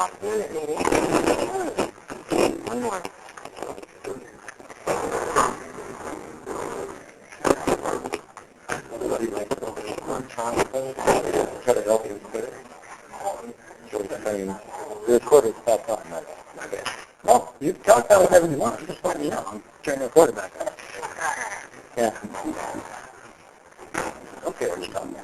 last minute meeting. One more. Try to help you quit it. The recorder's back on. Okay. Well, you can talk about whatever you want. Just let me know. I'm turning the recorder back on. Yeah. Okay, we're done.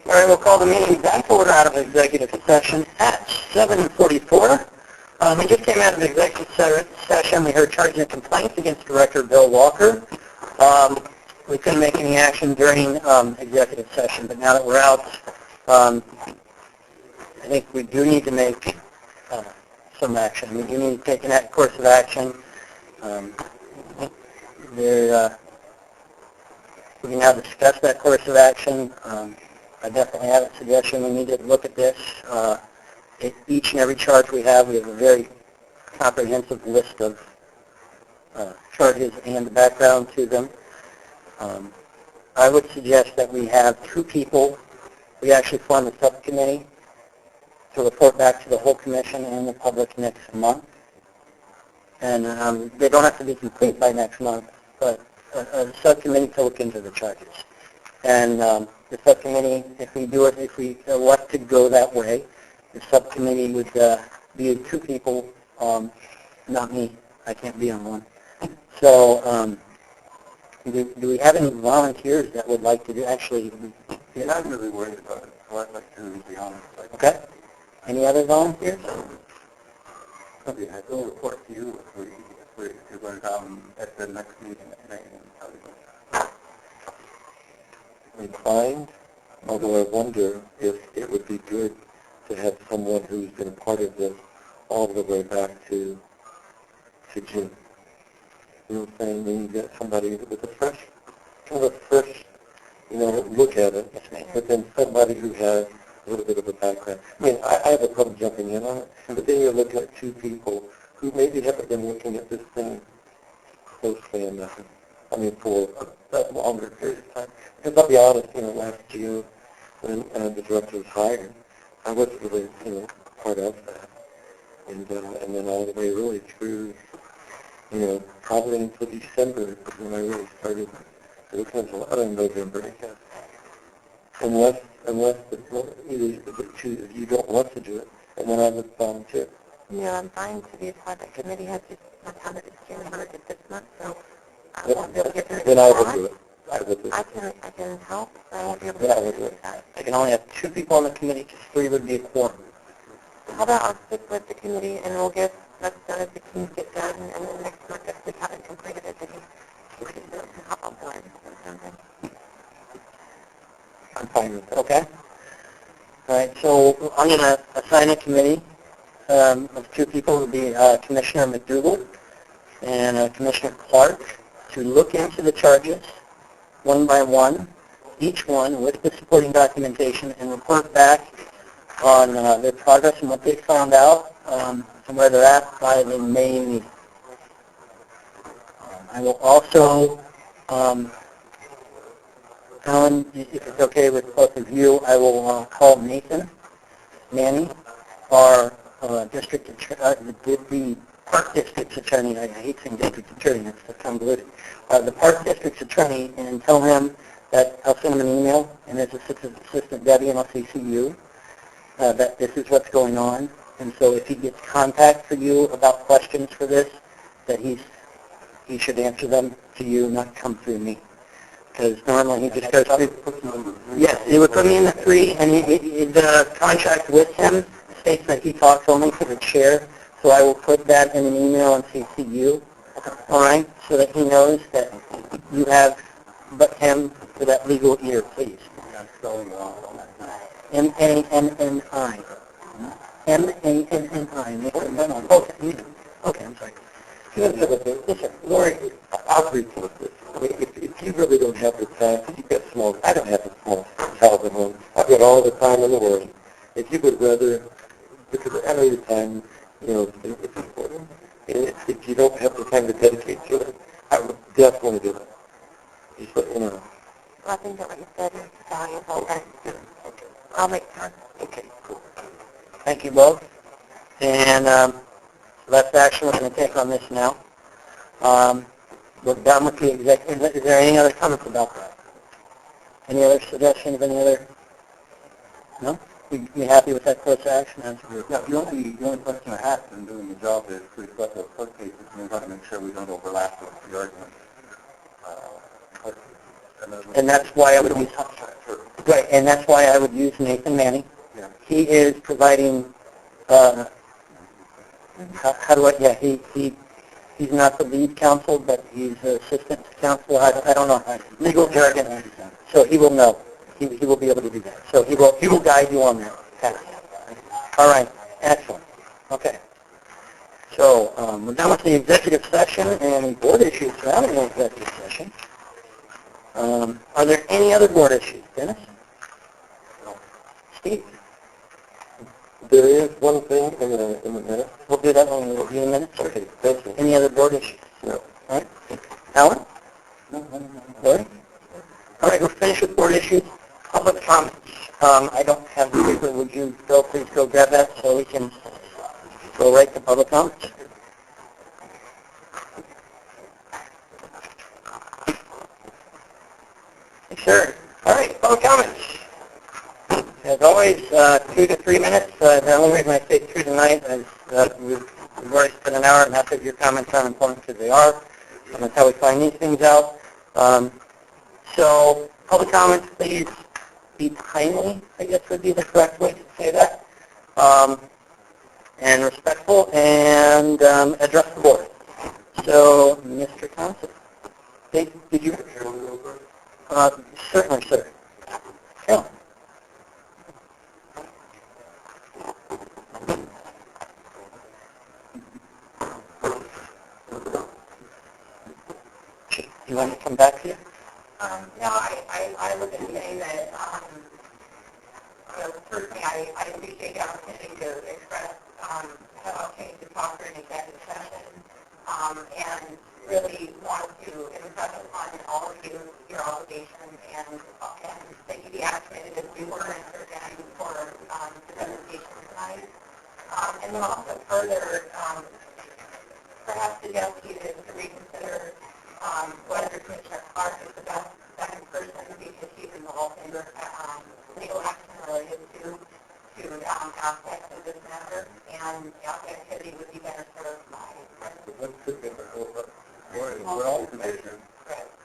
All right, we'll call the meeting back to order out of executive session at 7:44. We just came out of executive session. We heard charges and complaints against Director Bill Walker. We couldn't make any action during executive session, but now that we're out, I think we do need to make some action. We do need to take a course of action. We can now discuss that course of action. I definitely have a suggestion. We need to look at this. Each and every charge we have a very comprehensive list of charges and the background to them. I would suggest that we have two people. We actually form a subcommittee to report back to the whole commission and the public next month. And they don't have to be complete by next month, but a subcommittee to look into the charges. And the subcommittee, if we elect to go that way, the subcommittee would be two people, not me. I can't be on one. So do we have any volunteers that would like to do, actually? Yeah, I'm really worried about it, so I'd like to be honest. Okay. Any other volunteers? Okay, I will report to you if you're going to come at the next meeting tonight and tell you. Inclined, although I wonder if it would be good to have someone who's been a part of this all the way back to June. You know what I'm saying? When you get somebody with a fresh, look at it, but then somebody who has a little bit of a background. I mean, I have a problem jumping in on it, but then you're looking at two people who maybe haven't been looking at this thing closely enough. I mean, for a longer period of time. Because I'll be honest, last year when the director was hired, I wasn't really, part of that. And then all the way really through, probably until December when I really started looking until November, I guess. Unless you don't want to do it, and then I would volunteer. Yeah, I'm fine to be a part of the committee. Has just my time at the budget this month, so I won't be able to get there. Then I will do it. I can help, but I won't be able to do it. I can only have two people on the committee, because three would be a quorum. How about I'll stick with the committee, and we'll get that done as the teams get done, and then next month if we haven't completed it, then we can do it and hop on board or something. I'm fine with that. Okay. All right, so I'm going to assign a committee of two people. It will be Commissioner McDougall and Commissioner Clark to look into the charges one by one, each one with the supporting documentation, and report back on their progress and what they found out and where they're at by the May meeting. I will also, Alan, if it's okay with both of you, I will call Nathan Manny, our district the Park District's attorney. I hate saying district attorney, that's so convoluted. The Park District's attorney, and tell him that I'll send him an email, and as Assistant Debbie, and I'll CC you, that this is what's going on. And so if he gets contact for you about questions for this, that he should answer them to you, not come through me. Because normally he just goes through. Yes, it would put me in the 3, and the contract with him states that he talks only to the chair, So I will put that in an email and CC you, all right, so that he knows that you have but him for that legal ear, please. I'm spelling wrong on that. M-A-N-N-I. M-A-N-N-I. Okay, I'm sorry. Yes, sir. Lori, I'll agree with this. I mean, if you really don't have the time, you've got small, I don't have a small child at home. I've got all the time in the world. If you would rather, because I know your time, it's important. And if you don't have the time to dedicate to it, I would definitely do it. Just let you know. Well, I think that what you said is valuable, and I'll make time. Okay, cool. Thank you both. And that's action we're going to take on this now. We're done with the executive. Is there any other comments about that? Any other suggestions? Any other? No? You happy with that course of action? Yeah, the only question I have in doing the job is to reflect those court cases, and we want to make sure we don't overlap with the arguments. And that's why I would use right, and that's why I would use Nathan Manning. Yeah. He is providing. How do I? Yeah, he's not the lead counsel, but he's the assistant counsel. I don't know legal jargon, so he will know. He will be able to do that. So he will guide you on that. Okay. All right. Excellent. Okay. So we're done with the executive session and board issues surrounding the executive session. Are there any other board issues, Dennis? No. Steve? There is one thing in the minute. We'll do that when we review the minutes. Okay, thank you. Any other board issues? No. All right. Alan? No. Lori? All right, we'll finish with board issues. Public comments. I don't have the paper. Would you please go grab that so we can go right to public comments? Sure. All right, public comments. As always, 2 to 3 minutes. The only reason I say 2 tonight is we've already spent an hour, and half of your comments are important because they are. And that's how we find these things out. So public comments, please be timely, I guess would be the correct way to say that, and respectful, and address the board. So, Mr. Thompson, did you? Certainly, sir. Carolyn. You want me to come back to you? No, I was just saying that, personally, I appreciate the opportunity to express how I'll change the talk during executive session, and really want to impress upon all of you your obligations and that you be activated as we were again for the presentation tonight. And then also further, perhaps suggest you to reconsider whether Commissioner Clark is the best second person because she's involved in legal action related to aspects of this matter, and the activity would be better served by. We're all commissioners.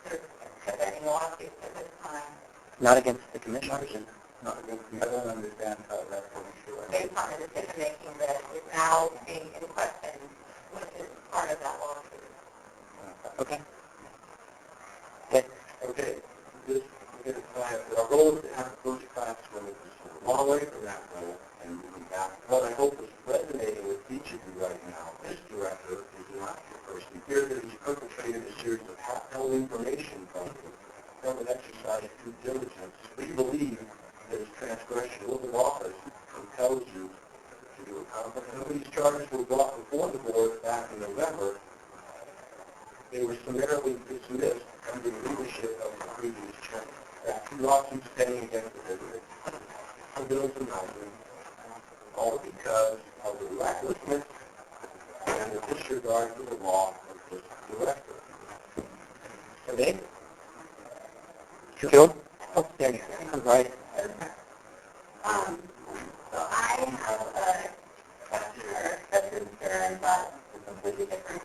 There's any lawsuits at this time. Not against the commissioners? Not against me. I don't understand how that's going to Based on the decision making that is now being in question, which is part of that lawsuit. Okay. Okay. Our goal is to have a first class when it's a long way from that goal and moving back. What I hope is resonating with each of you right now, this director is not the person here that has perpetrated a series of held information from you from an exercise of due diligence. We believe that his transgression of the office compels you to do a conflict. And when these charges were brought before the board back in November, they were summarily dismissed under the leadership of the previous chairman. There are 2 lawsuits pending against the business, bills and mountains, all because of the recklessness and the disregard for the law of this director. Okay. Sure. Oh, there you go. I'm right. So I have a question or a concern about a completely different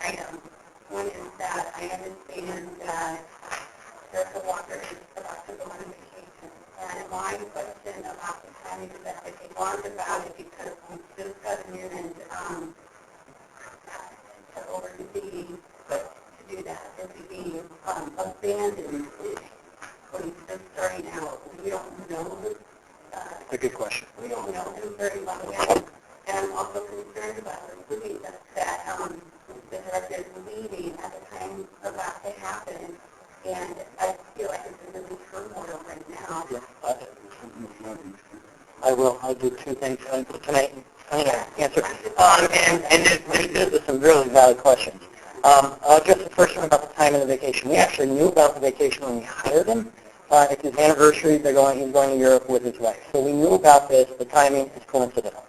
item. One is that I understand that Director Walker is about to go on vacation. And my question about the timing of that, I think, was about it because we just got in and abandoned when they're starting out. We don't know. A good question. We don't know him very well yet. And I'm also concerned about including that the director is leaving at the time of that to happen. And I feel like it's in the turmoil right now. I will. I'll do two things tonight. I'm going to answer. And these are some really valid questions. I'll address the first one about the time of the vacation. We actually knew about the vacation when we hired him. It's his anniversary. He's going to Europe with his wife. So we knew about this. The timing is coincidental.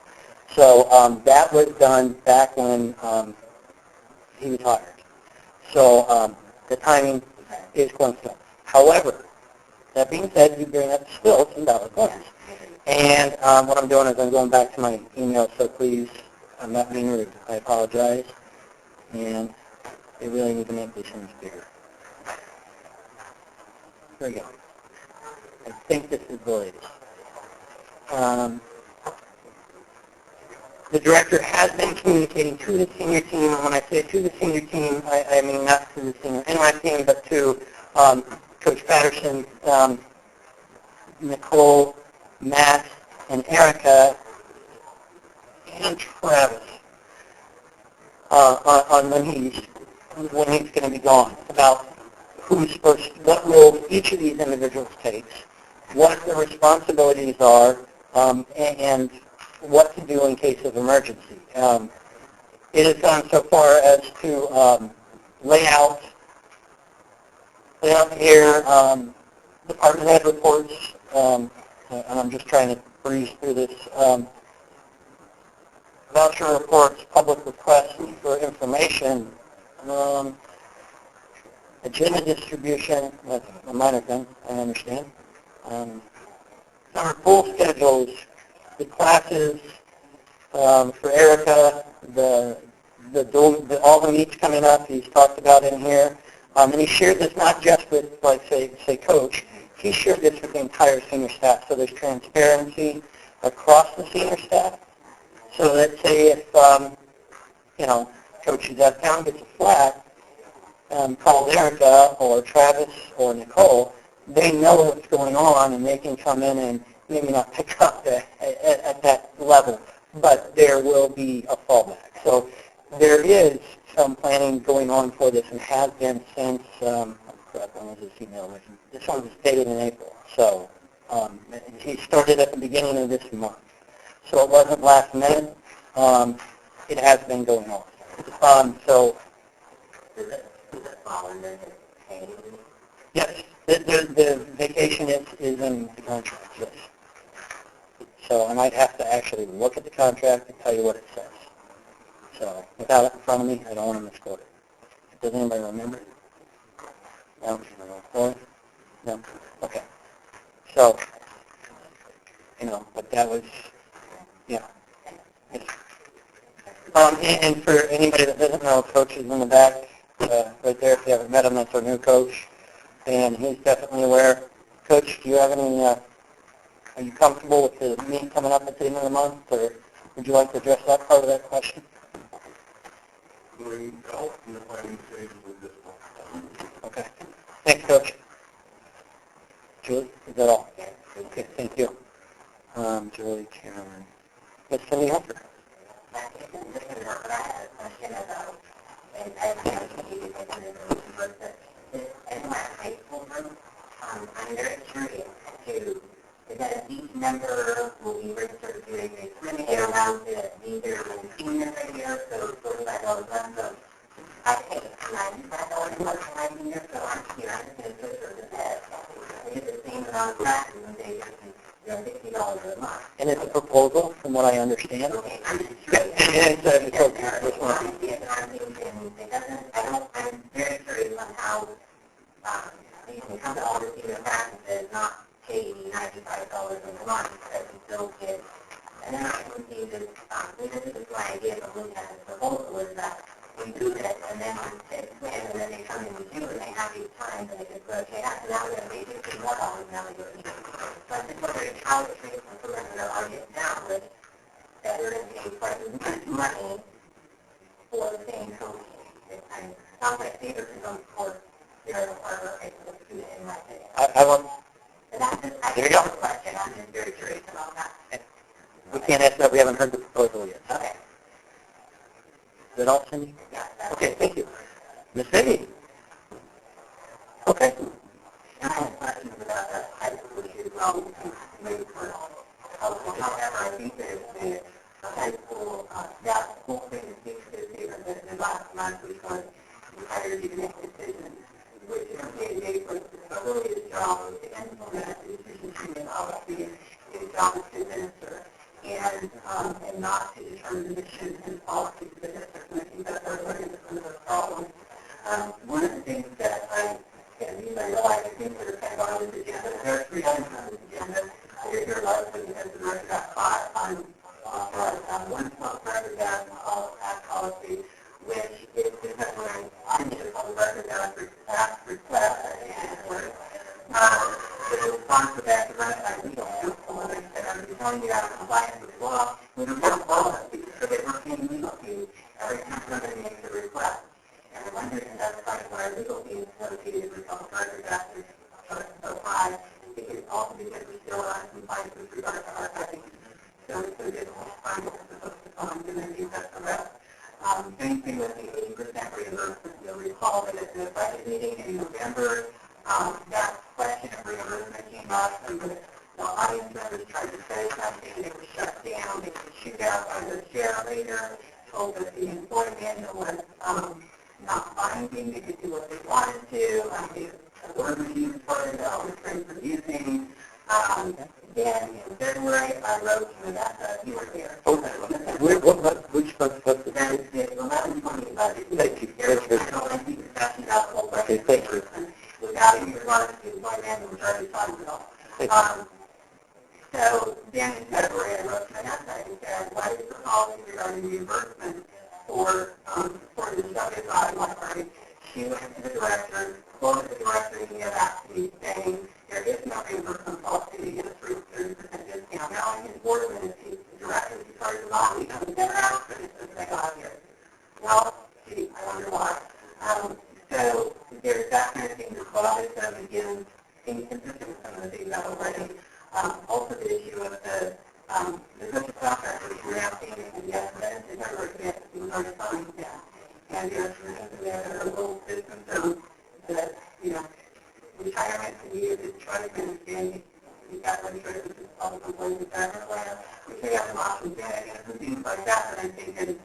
So that was done back when he was hired. So the timing is coincidental. However, that being said, you bring up still some valid points. And what I'm doing is I'm going back to my email, so please, I'm not being rude. I apologize. And they really need to make these things bigger. Here we go. I think this is the latest. The director has been communicating to the senior team, and when I say to the senior team, I mean not to the senior NY team, but to Coach Patterson, Nicole, Matt, and Erica, and Travis on when he's going to be gone, about what role each of these individuals takes, what the responsibilities are, and what to do in case of emergency. It has gone so far as to lay out here department head reports, and I'm just trying to breeze through this. Voucher reports, public requests for information, agenda distribution, that's a minor thing, I understand. Summer pool schedules, the classes for Erica, all the meets coming up, he's talked about in here. And he shared this not just with, like, say Coach, he shared this with the entire senior staff, so there's transparency across the senior staff. So let's say if, Coach is out of town, gets a flat, calls Erica or Travis or Nicole, they know what's going on and they can come in and maybe not pick up at that level, but there will be a fallback. So there is some planning going on for this and has been since, when was this email written? This one was dated in April. So he started at the beginning of this month. So it wasn't last minute. It has been going on. So Does it fall under his pay? yes, the vacation is in the contract, yes. So, and I'd have to actually look at the contract and tell you what it says. So, without it in front of me, I don't want to misquote it. Does anybody remember? No? Or? No? Okay. So, but that was, yeah. And for anybody that doesn't know, Coach is in the back, right there. If you haven't met him, that's our new coach. And he's definitely aware. Coach, do you have any, are you comfortable with the meeting coming up at the end of the month, or would you like to address that part of that question? During golf in the planning stage with this one. Okay. Thanks, Coach. Julie, is that all? Yes. Okay, thank you. Julie, Cameron. Miss Cindy Hunter. But I had a question about, and I can't use it in my high school group. I'm very curious to, because each member will be registered to a swimming year round to either in seniors a year, so $45 month. So I pay $95 a month for my year, so I'm here. I'm just going to register the best. I get the same amount of classes and they just $60 a month. And it's a proposal, from what I understand. Okay, I'm just And it's okay. I'm very curious on how you can come to all the senior practices, not pay $95 a month, because you still get, and then I can see this, this is my idea of looking at this proposal, is that we do this, and then on six wins, and then they come and we do it, and they have these times, and they can say, okay, that's now we're going to make $15 more, now we do it. So I'm just wondering how the treatment for the audience now, that we're going to pay quite as much money for the same coach. And sounds like favoritism for they're a high school student in my opinion. I want, And that's just, I There you have go. a question, I'm just very curious about that. we can't answer that, we haven't heard the proposal yet. Okay. Is that all, Cindy? Yeah, that's Okay, thank you. Ms. Cindy? Okay. I have questions about that high school issue, maybe for, however, I think that the high school, that whole thing is different than the last month, which was required you to make decisions, which is day for the really the job of the implement the decision tree and policy, the job is to administer, and not to determine the mission and policy of the district. And I think that's where we're running into some of those problems. One of the things that and you may realize, I think that are kind of on this agenda, there are 3 items on this agenda. You're here largely because the record got caught on one small paragraph of that policy, which is because when I need to call the record down for past request, I think it's word. The response to that is run by legal counsel, and I said, I'm telling you out of compliance with law, we don't have policy, so that we're paying legal fees every time somebody makes a request. And I'm wondering if that's part of our legal fees associated with all record after so high, because also because we're still on compliance with regard to archiving. So it's a whole fine that's supposed to come on, and then you have the rest. Same thing with the 80% reimbursement. You'll recall that at the budget meeting in November, that question of reimbursement came up, and the audience members tried to say something, and it was shut down. They were shoot out by the chair later, told that the employee manual was not binding. They could do what they wanted to. The word was used for it, all the friends were using. Then in February, I wrote to Vanessa, you were there. Which month was it? That is the 11/20 budget. Thank you. Okay, thank you. Without any regard to my manual, which I already talked about. So then in February, I wrote to Vanessa and said, what is the policy regarding reimbursement for the WSI library? She went to the director, quoted the director, and he had asked me saying, there is no reimbursement policy to get a 30% discount. Now, in his board minutes, the director decided not to become the director since they got here. Well, gee, I wonder why. So there's that kind of thing as well. So again, inconsistent with some of the things I've already. Also the issue of the social contract, which we're now seeing in the evidence, and never again, we already signed that. And there's a little bit of concern that, retirement for you is trying to understand you've got to make sure that this is public employees retirement plan. We should have some options there and things like that, but I'm thinking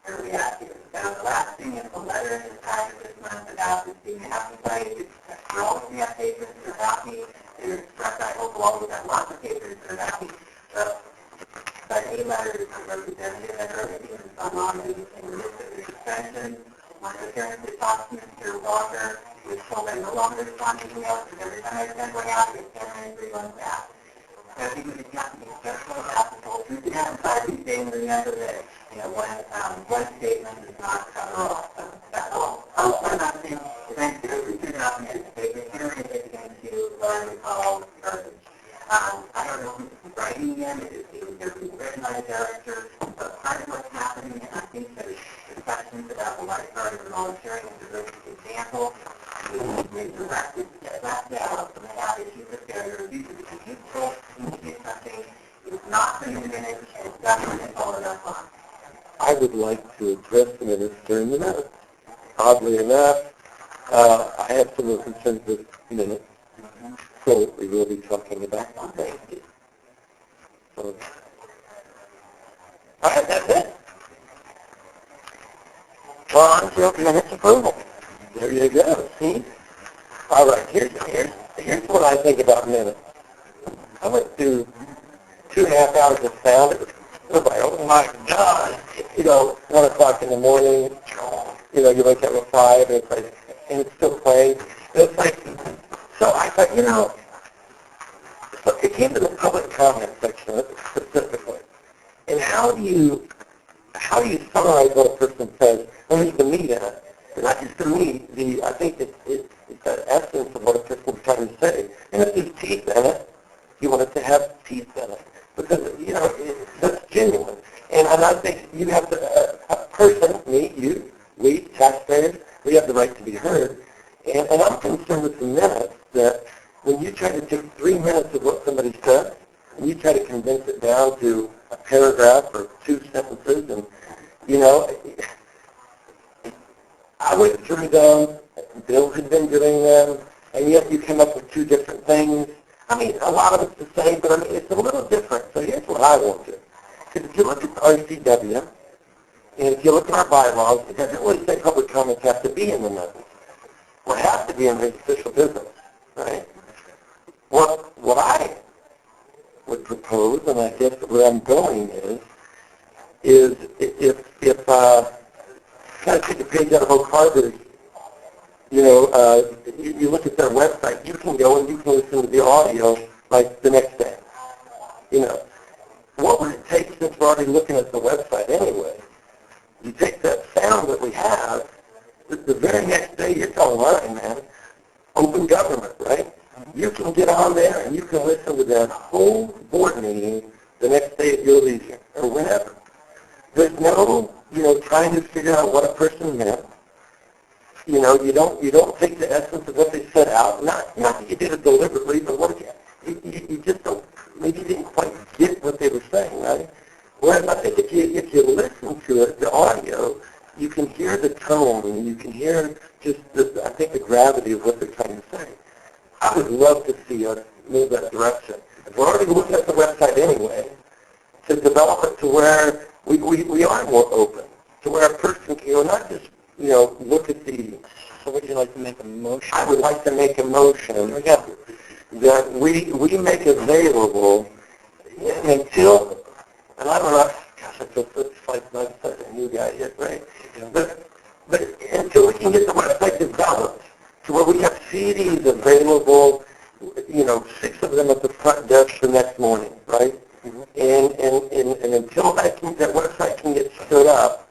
where we at here. So the last thing is the letter in the packet this month about the student housing place. We're always going to have papers that are about me. They're expressed, I hope we'll always have lots of papers that are about me. But a letter is from representative that already has gone on in the midst of the suspension. One of the parents that talked to Mr. Walker was told I'm no longer responding to emails because every time I send one out, it's 10 minutes, 3 months out. So I think we just have to be careful about the whole truth. And I'm sorry to say, remember that, one statement does not cover all. So that's all. I'm not saying eventually we should not make the hearing is going to learn to call garbage. I don't know who's writing them. It is written by the director. But part of what's happening, and I think there's discussions about the lifeguard and volunteering as a really good example. We directed that down from that issue of failure review to be useful and to get something. It's not been diminished and it's definitely followed up on. I would like to address the minutes during the minutes. Oddly enough, I have some concerns with minutes, so we will be talking about that. So, All right, that's it. Well, on to minutes approval. there you go. See? All right, here's what I think about minutes. I went through 2.5 hours of sound. It was like, oh my God. 1 o'clock in the morning, you wake up at 5, and it's still playing. It's like, so I thought, so it came to the public comment section specifically. And how do you summarize what a person says? And there's the meat in it. Not just the meat, I think it's the essence of what a person is trying to say. And if there's teeth in it, you want it to have teeth in it. Because, that's genuine. And I think you have a person, me, you, we, taxpayers, we have the right to be heard. And try to condense it down to a paragraph or 2 sentences, and, you know, I went through them, Bill had been doing them, and yet you came up with 2 different things. I mean, a lot of it's the same, but I mean, it's a little different. So here's what I want to. Because if you look at the RCW, and if you look at our bylaws, it doesn't really say public comments have to be in the notice. What has to be in the official business, right? What I would propose, and I guess where I'm going is if kind of take a page out of Oak Harbor's, you know, you look at their website, you can go and you can listen to the audio like the next day. You know, what would it take since we're already looking at the website anyway? You take that sound that we have, the very next day you're online, man. Open government, right? You can get on there and you can listen to that whole board meeting the next day at your leisure or whenever. There's no, you know, trying to figure out what a person meant. You know, you don't take the essence of what they set out. Not that you did it deliberately, but what you just don't. Maybe you didn't quite get what they were saying, right? Whereas I think if you listen to it, the audio, you can hear the tone, and you can hear just I think the gravity of what they're trying to say. I would love to see us move that direction. If we're already looking at the website anyway, to develop it to where we are more open, to where a person can, you know, not just, you know, look at the. So would you like to make a motion? I would like to make a motion that we make available until, and I don't know, gosh, I feel like such a new guy yet, right? But until we can get the website developed to where we have CDs available, you know, 6 of them at the front desk the next morning, right? And until that website can get stood up,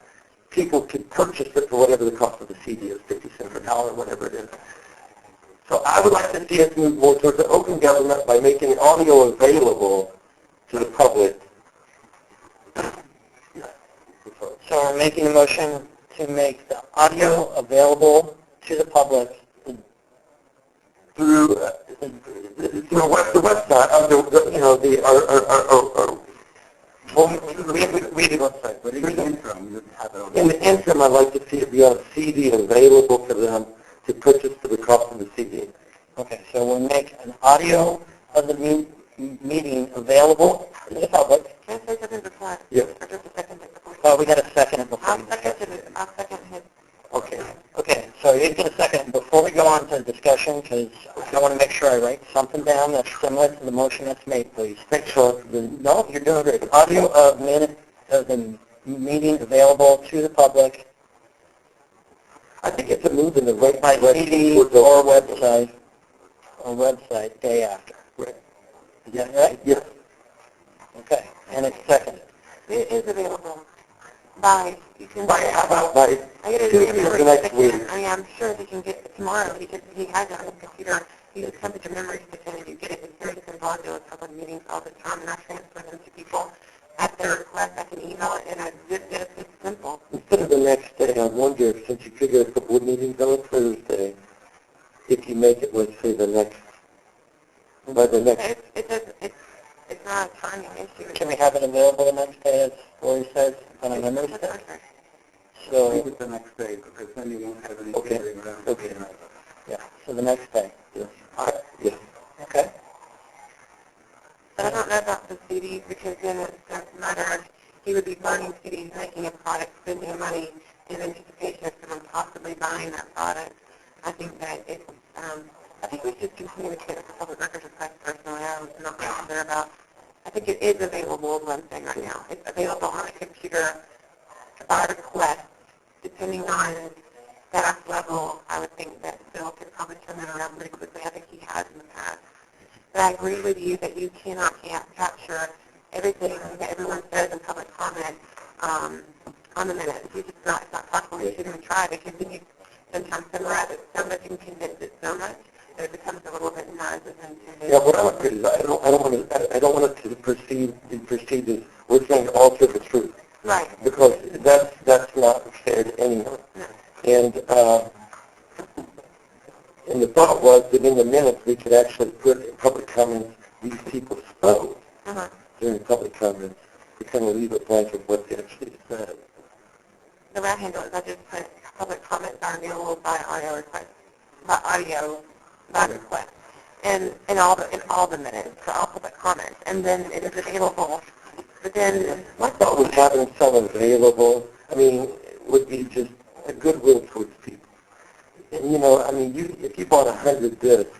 people can purchase it for whatever the cost of the CD is, 50 cents an hour, whatever it is. So I would like to see us move more towards the open government by making audio available to the public. So we're making a motion to make the audio available to the public through the website of read the website. But in the interim, I'd like to see it be on a CD available for them to purchase for the cost of the CD. Okay, so we'll make an audio of the meeting available to the public. Can I say something before? Yes. Or just a second before? Well, we got to second it before. I'll second his. Okay. Okay, so you're going to second before we go on to the discussion, because I want to make sure I write something down that's similar to the motion that's made, please. Thanks for No, you're doing great. Audio of the meeting available to the public I think it's a move in the right by direction. CD or website day after. Right. Is that right? Yes. Okay, and it's seconded. It is available by, you can. By I get it Tuesday or the next week. I mean, I'm sure he can get it tomorrow because he has it on his computer. He just comes to memory stick and you get it. It's very simple. I do a couple of meetings all the time and I transfer them to people at their request. I can email it and it's simple. Instead of the next day, I wonder if since you figure a couple of meetings on a Thursday, if you make it, let's say, by the next. It's not a timing issue. Can we have it available the next day, as Lori says, on a memory stick? So, Leave it the next day, because then you won't have any carrying around. Okay. yeah, so the next day. Yes. Yes. Okay. But I don't know about the CDs because then it's a matter of he would be buying CDs, making a product, spending money in anticipation of someone possibly buying that product. I think that it's, I think we should continue to get a public records request personally. I was not clear about. I think it is available, is what I'm saying right now. It's available on a computer by request, depending on staff level. I would think that Bill could probably turn that around pretty quickly. I think he has in the past. But I agree with you that you cannot capture everything that everyone says in public comment on the minutes. It's not possible. You shouldn't even try because then you sometimes summarize it so much and condense it so much that it becomes a little bit nonsense. Yeah, what I would say is I don't want it to be perceived as we're trying to alter the truth. Right. Because that's not fair to anyone. No. And the thought was that in the minutes we could actually put in public comments these people spoke. Uh-huh. comments to kind of leave it blank of what they actually said. The way I handle it is I just put public comments are available by audio request, by request, in all the minutes, so all public comments, and then it is available. But then, I thought with having some available, I mean, would be just a goodwill towards people. And, you know, I mean, if you bought 100 discs,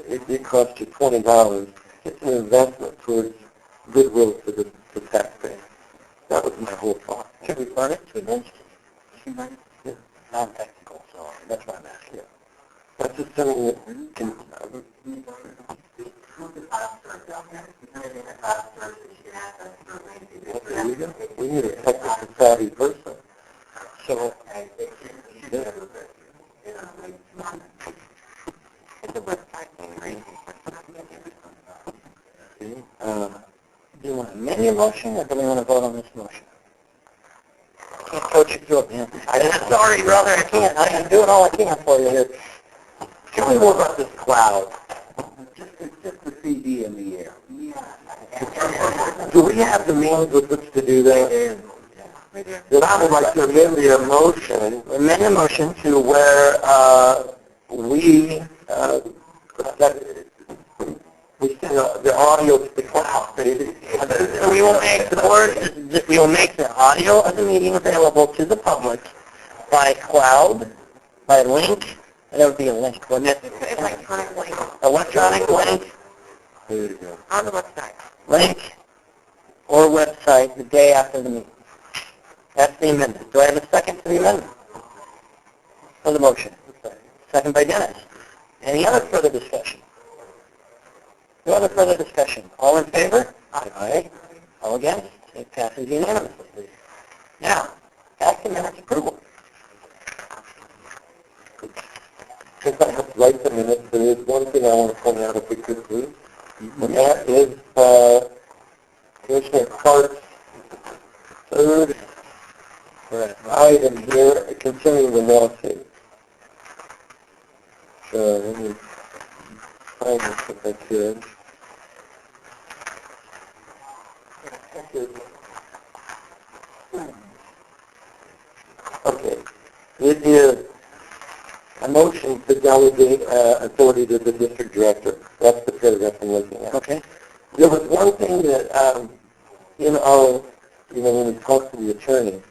it cost you $20. It's an investment towards goodwill to the taxpayer. That was my whole thought. Should we furnish with this? Yeah. Non-technical, so that's what I'm asking. Yeah. That's just something that can... There you go. We need a technical savvy person. So, it's a website thing, right? do you want to amend your motion, or do we want to vote on this motion? I can't coach you through it, man. I'm sorry, brother, I can't. I'm doing all I can for you here. Tell me more about this cloud. It's just the CD in the air. Do we have the means with which to do that? Then I would like to amend the motion. Amend the motion To where we send the audio to the cloud. We will make the audio of the meeting available to the public by cloud, by link. That would be a link, wouldn't it? It's electronic link Electronic link, There you go. on the website. link, or website the day after the meeting. That's the amendment. Do I have a second to the amendment? For the motion. Second by Dennis. Any other further discussion? No other further discussion. All in favor? Aye. All against? It passes unanimously. Now, back to minutes approval. Since I have to write the minutes, there is one thing I want to point out if we could please. And that is Commissioner Clark's third item here concerning the lawsuit. So let me find this if I could. Okay. It is a motion to delegate authority to the district director. That's the paragraph I'm looking at. Okay. There was one thing that when we talked to the attorney,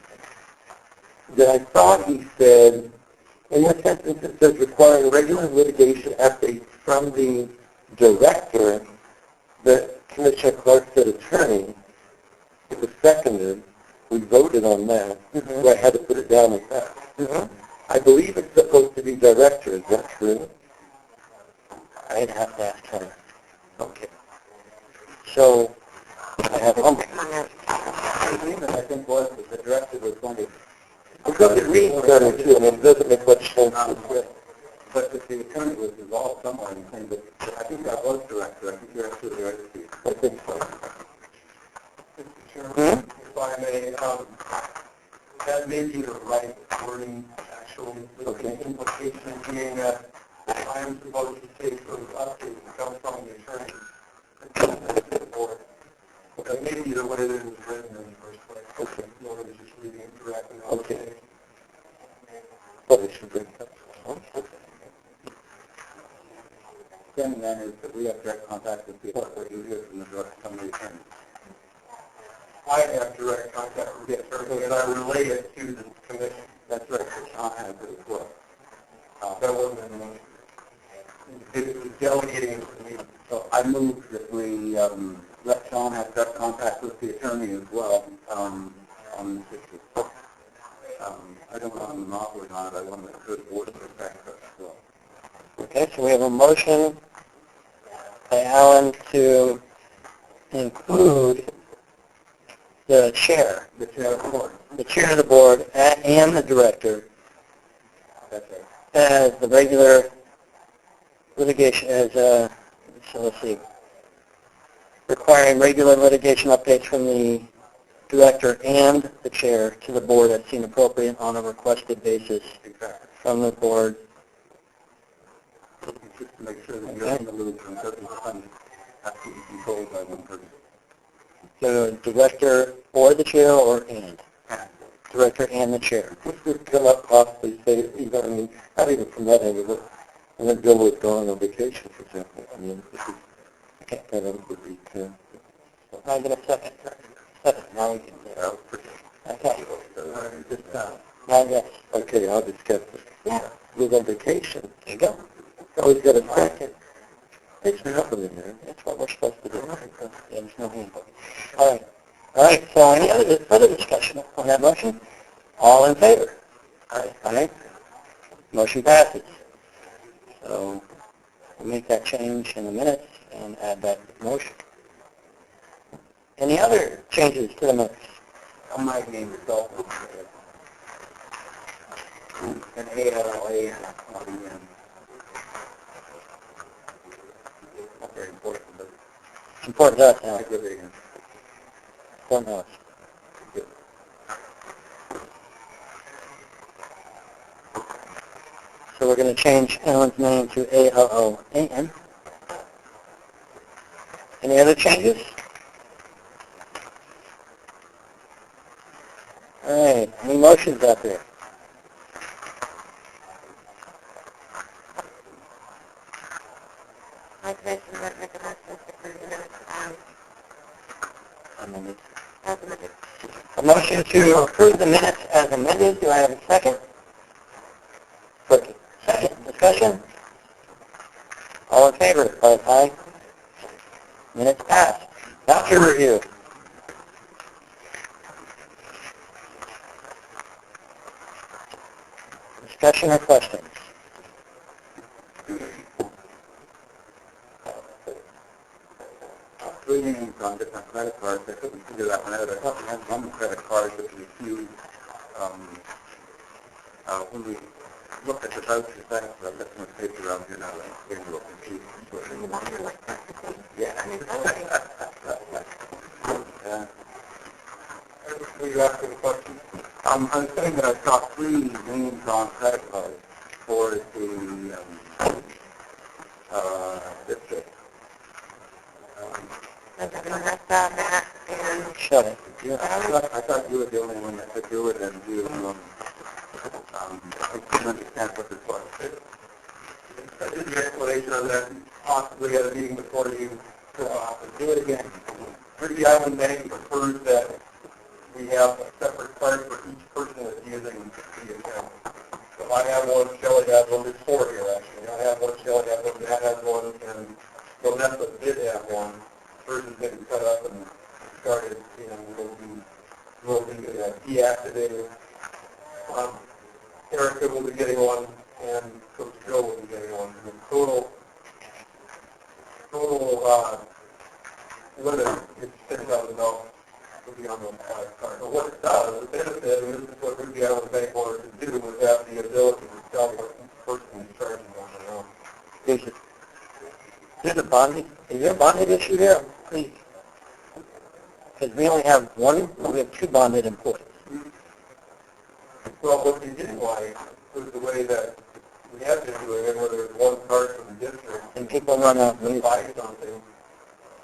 that I thought he said, in the sentence it says requiring regular litigation updates from the director, that Commissioner Clark said attorney. It was seconded. We voted on that, so I had to put it down as that. I believe it's supposed to be director. Is that true? I'd have to ask her. Okay. So, I have one. The agreement, I think, was that the director was going to... Because it reads better, too, and it doesn't make much sense to quit. But if the attorney was involved somewhere in the thing, but I think that was director. I think you're absolutely right, Steve. I think so. Mr. Chairman, if I may, that may be the right wording, actually. Okay. The implication being that I am supposed to take those updates that come from the attorney. Okay, maybe the way that it was written in the first place. Okay. More than just reading it directly. Okay. But it should bring it up. Okay. Then is that we have direct contact with the court, what you hear from the direct from the attorney. I have direct contact with the attorney, and I relay it to the commission. That's right. I have it as well. That wasn't in the motion. It was delegating it to me. So I move that we let Sean have direct contact with the attorney as well on this issue. I don't want to monopoly on it. I want to make sure the board is effective as well. Okay, so we have a motion by Alan to include the chair. The chair of the board. The chair of the board and the director That's right. as the regular litigation, so let's see, requiring regular litigation updates from the director and the chair to the board as seen appropriate on a requested basis from the board. Just to make sure that you're in the loop and doesn't have to be controlled by one person. So director or the chair or and? Director and the chair. This would come up possibly, say, even, I mean, not even from that angle, but and then Bill was going on vacation, for example. I mean, this is, Okay. that would be, Can I get a second? Second, now we can. Okay. Now, yes. okay, I'll discuss it. Yeah. We're on vacation. There you go. So he's got a second. There's nothing in there. That's what we're supposed to do. Yeah, there's no handbook. All right. All right, so any other further discussion on that motion? All in favor? Aye. Aye. Motion passes. So we'll make that change in the minutes and add that motion. Any other changes to the minutes? On my name is also an ALA on the end. Not very important, but It's important to us now. I give it again. Important to us. So we're going to change Alan's name to A-L-O-A-N. Any other changes? All right, any motions out there? Like this, and then make a motion to approve the minutes Amended. as amended. A motion to approve the minutes as amended. Do I have a second? Second. Second. Discussion? All in favor? Vote aye. Minutes passed. Voucher review. Discussion or questions? Three names on different credit cards. I couldn't figure that one out. I thought we had one credit card that was used when we looked at the voucher thing. I've got some paper around here now. I'm getting a little confused. Yeah. Were you asking a question? I was saying that I saw three names on credit cards for the district. Matt, and Shut it. Yeah, I thought you were the only one that could do it, and you, I couldn't understand what this was. Just an explanation on that, possibly at a meeting before you do it again. Ruby Island Bank prefers that we have a separate card for each person that's using the account. So I have one, Shelley has one, there's four here actually. I have one, Shelley has one, Matt has one, and Vanessa did have one. Hers is getting cut up and started, will be deactivated. Erica will be getting one, and Coach Joe will be getting one. And the total limit is $10,000 will be on those five cards. So what it does, the benefit, and this is what Ruby Island Bank wanted to do, was have the ability to tell what each person is charging on their own. Is there a bonding issue here? Please. Because we only have one, we have two bonded employees. Well, what they didn't like was the way that we have been doing it, where there's one card from the district, And people run out and and buy something,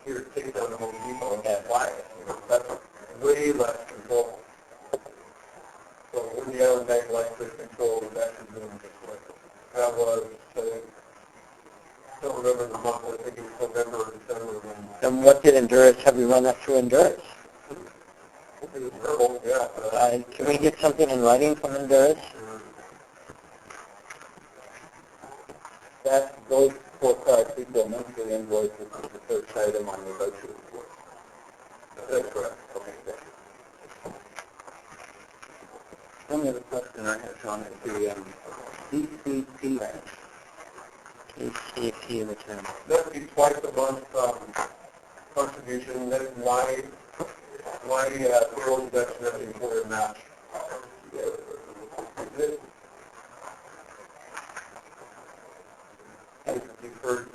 here, take it down to Home Depot and buy it. That's way less control. So when the Island Bank likes to control, it's actually doing this way. That was, I don't remember the month, I think it was November or December when And what did Endurance, have we run that through Endurance? it was terrible, yeah. Can we get something in writing from Endurance? That those four cards, people monthly invoices is the first item on the voucher report. That's correct. Okay. The only other question I have, Sean, is the DCP grant. DCP return. That'd be twice a month contribution. That is my payroll deduction of the employer match. As you've heard,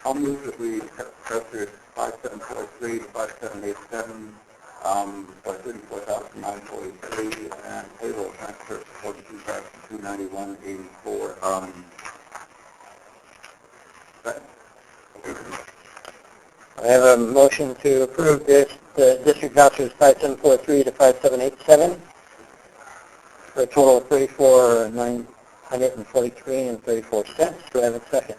I'll move that we have pressure 5743 to 5787 by $34,943, and payroll transfer $42,291.84. I have a motion to approve this, the district vouchers 5743 to 5787 for a total of $34,943 and 34 cents. Do I have a second?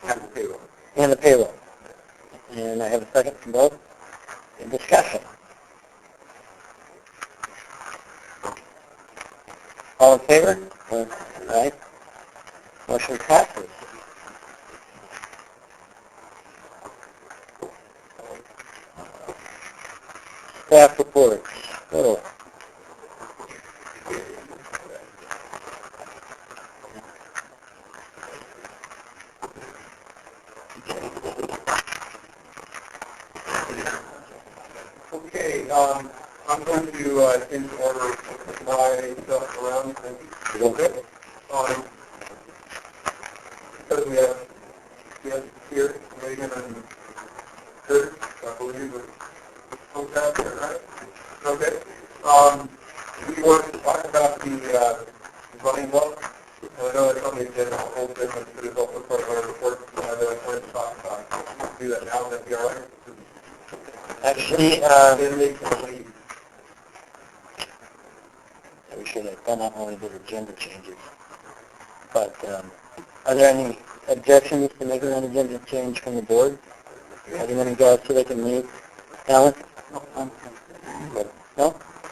And the payroll. And the payroll. And I have a second from both. In discussion. All in favor? Aye. Motion passes. Staff reports. Oh. Okay, I'm going to change the order of my stuff around. Okay. Because we have here, Megan and Kurt, I believe, with contact there, right? Okay. We want to talk about the running club. And I know it's on the agenda, whole business, but it's also part of our report. I plan to talk about it. Do that now, that'd be all right? Actually, Then they can leave. we should have done that when we did agenda changes. But are there any objections to making an agenda change from the board? Are they going to go so they can leave? Alan? No? All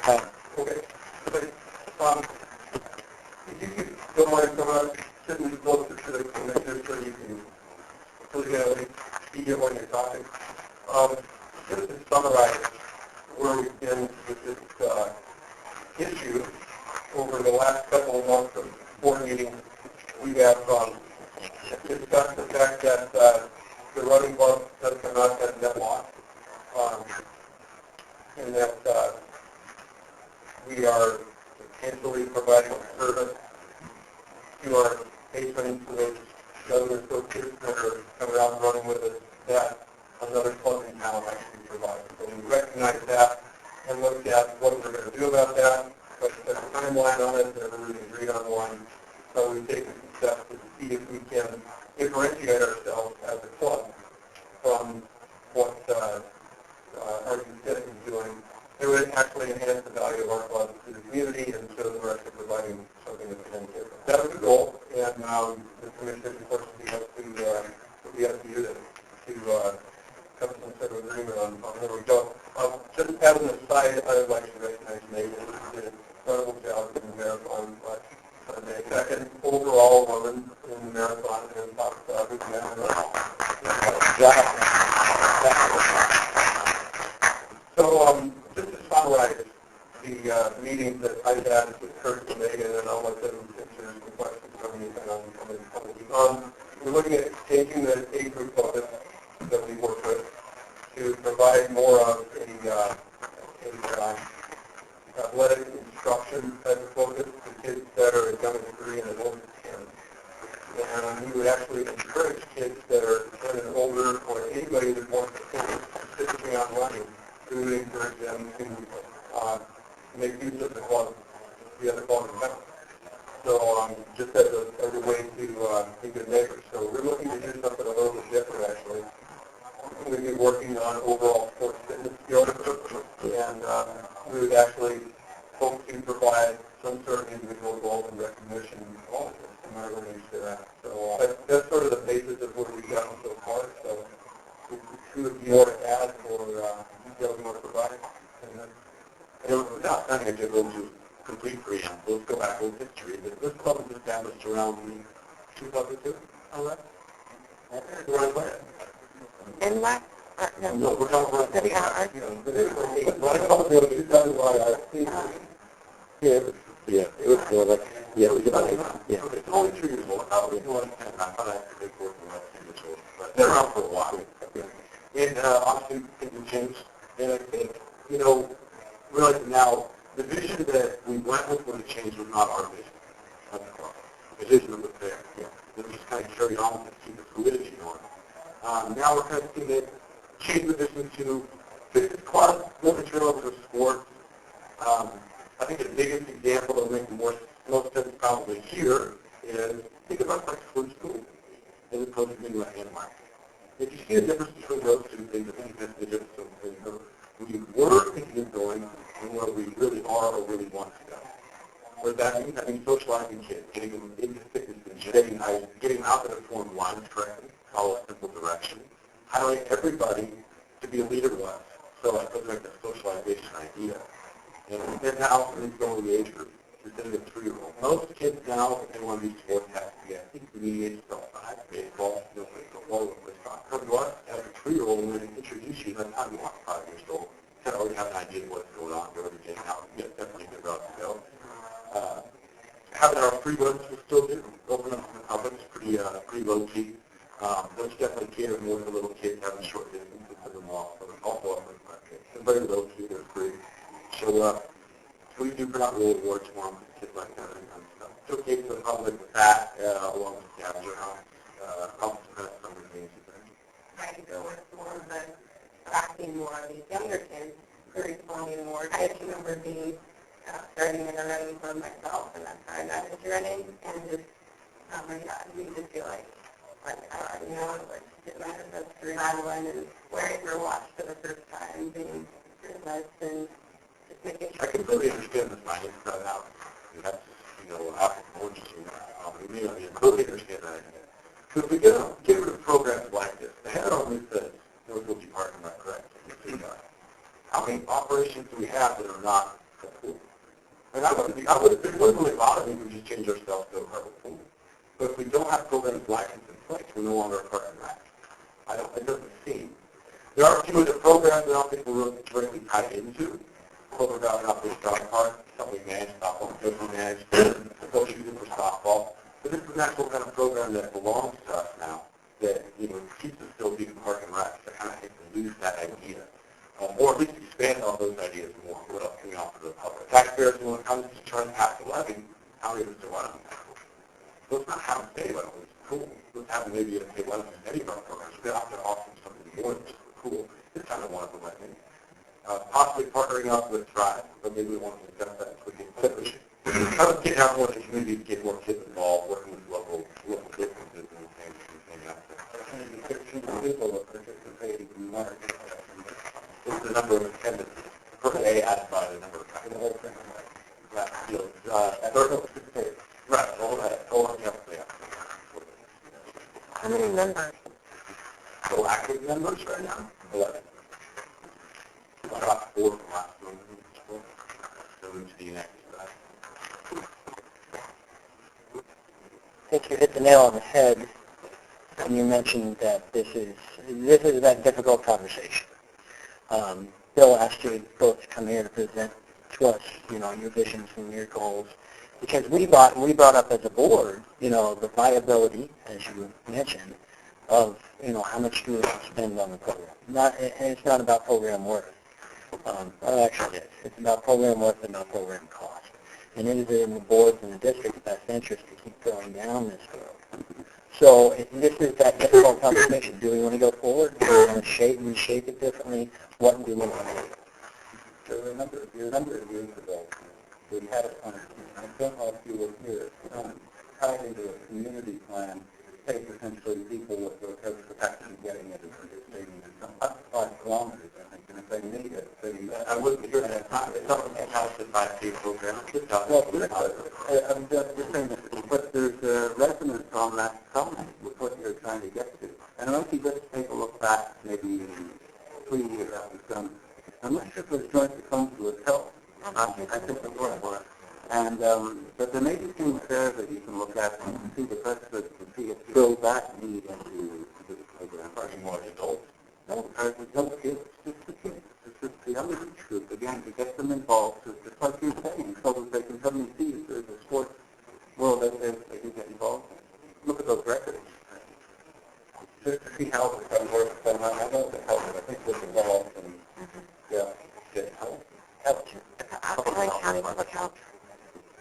right. Okay. But, if you don't mind coming up, sitting closer to the commissioner so you can clearly see it when you're talking. Just to summarize where we've been with this issue over the last couple of months of board meetings, we have discussed the fact that the running club does not have net loss, and that we are substantially providing service to our patrons, to those other associates that are coming out and running with us, that another club in town actually provides. So we recognize that and looked at what we're going to do about that, but there's a timeline on it that we agreed on one. So we've taken some steps to see if we can differentiate ourselves as a club from what our competitors is doing. It would actually enhance the value of our club to the community and show that we're actually providing something that's going to that was the goal, and the commission, of course, will be up to you to come to some sort of agreement on where we go. Just as an aside, I would like to recognize Megan, who did an incredible job in the marathon last Sunday. Second overall woman in the marathon and top who's So, just to summarize the meetings that I've had with Kurt and Megan, and I'll let them answer some questions from you. We're looking at changing the age group focus that we work with to provide more of a athletic instruction type of focus to kids that are as young as 3 and as old as 10. And we would actually encourage kids that are 10 and older, or anybody that wants to focus specifically on running, we would encourage them to make use of the club, the other club in town. So just as a way to be good neighbors. So we're looking to do something a little bit different, actually. We've been working on overall sports fitness skills, and we would actually hope to provide some sort of individual goals and recognition to all of us, no matter what age they're at. So that's sort of the basis of what we've done so far. So if you would be more to add or details you want to provide. Without kind of get into complete preamble, let's go back a little history. This club was established around 2002, all right? Around when? In what? No, we're talking about The hours? Yeah, it was good. Yeah, it was about 8. Yeah. It's only 2 years old. I was doing 10 times. I had to take work from that individual. But they're around for a while. And obviously, things have changed. And I think, realizing now, the vision that we went with when it changed was not our vision. The vision was there. Yeah. Then we just kind of carried on and see the fluidity going. Now we're kind of seeing it change the vision to Fitness clubs, moving trails for sports. I think the biggest example that will make most sense probably here is think about like school as opposed to being like animal. If you see the difference between those two things, I think that's the difference between where we were thinking of going and where we really are or really want to go. What that means, I mean, socializing kids, getting them into fitness and getting them out of the formed lines correctly, follow a simple direction, highlight everybody to be a leader with us. So I put like the socialization idea. And then now it's going to the age group. Instead of a 3-year-old. Most kids now, if they want to do sports, have to be, I think, the age of 5, baseball, football, soccer. Come to us as a 3-year-old, and we're going to introduce you. By the time you are 5 years old, you kind of already have an idea of what's going on, go to the gym, how definitely good route to go. Having our free runs will still do. Open up to the public is pretty low key. Those definitely cater more to little kids having short distances to them all. So it's also offering for kids. They're very low key, they're free. So we do put out little awards for them, kids like that and stuff. Showcase the public with that, along with scavenger hunts, helps prevent some of the things you think. Trying to go with more of the attracting more of these younger kids who are responding more. I just remember being starting in a running club myself, and that's how I got into running, and just, oh my God, you just feel like you know, like getting out of through adrenaline and wearing your watch for the first time, being criticized and just making sure. I completely understand the science cut out. That's, after gorgeous, I completely understand that. So if we get rid of programs like this, the head on this says, Northwood Parking Lot, correct? How many operations do we have that are not cool? And it wouldn't really bother me if we just change ourselves to a private pool. But if we don't have programs like this in place, we're no longer a parking lot. It doesn't seem. There are a few other programs that I don't think we're really directly tied into. Clover Valley Outdoor Dog Park, something we manage, softball, we manage, coach using for softball. But this is an actual kind of program that belongs to us now, that, keeps us still being parking lots, to kind of hate to lose that idea. Or at least expand on those ideas more, what else can we offer to the public. Taxpayers, when it comes to trying to pass a levy, how many of us are running that? So it's not having a pay level, it's cool. Let's have maybe a pay level in any of our programs. We're out there offering something more than just cool. It's kind of one of them, I think. Possibly partnering up with Thrive, but maybe we want to discuss that as we get closer. How to get out more in the community to get more kids involved, working with local businesses and things out there. 15 people participating in market. This is the number of attendance per day added by the number of practices. Right, all How many members? So active members right now? 11. About 4 from last month. So into the next. I think you hit the nail on the head when you mentioned that this is that difficult conversation. Bill asked you both to come here to present to us, your visions and your goals, because we brought up as a board, the viability, as you mentioned, of how much do we spend on the program. And it's not about program worth. Actually, it's about program worth and not program cost. And it is in the board's and the district's best interest to keep going down this road. So this is that difficult conversation. Do we want to go forward? Do we want to reshape it differently? What do we want to do? So a number of years ago, we had a conversation. I don't know if you were here. Tied into a community plan, take essentially people with the capacity getting it and participating in some up to 5 kilometers, I think. And if they need it, I wasn't here at that time. It's not an in-house 5K program. Well, I'm just saying that, but there's resonance on that comment with what you're trying to get to. And I want you just take a look back, maybe 3 years after some. I'm not sure if those joints that come to us help. I think they're going for it. And, but there may be things there that you can look at and see the precedent to see if you build that need into this program. Are you more adults? No, adult kids. Just the kids. It's just the younger age group, again, to get them involved, just like you're saying, so that they can come and see the sports world that they can get involved in. Look at those records. Just to see how it's going to work. I know the help, I think was involved, and get help. County Public Health.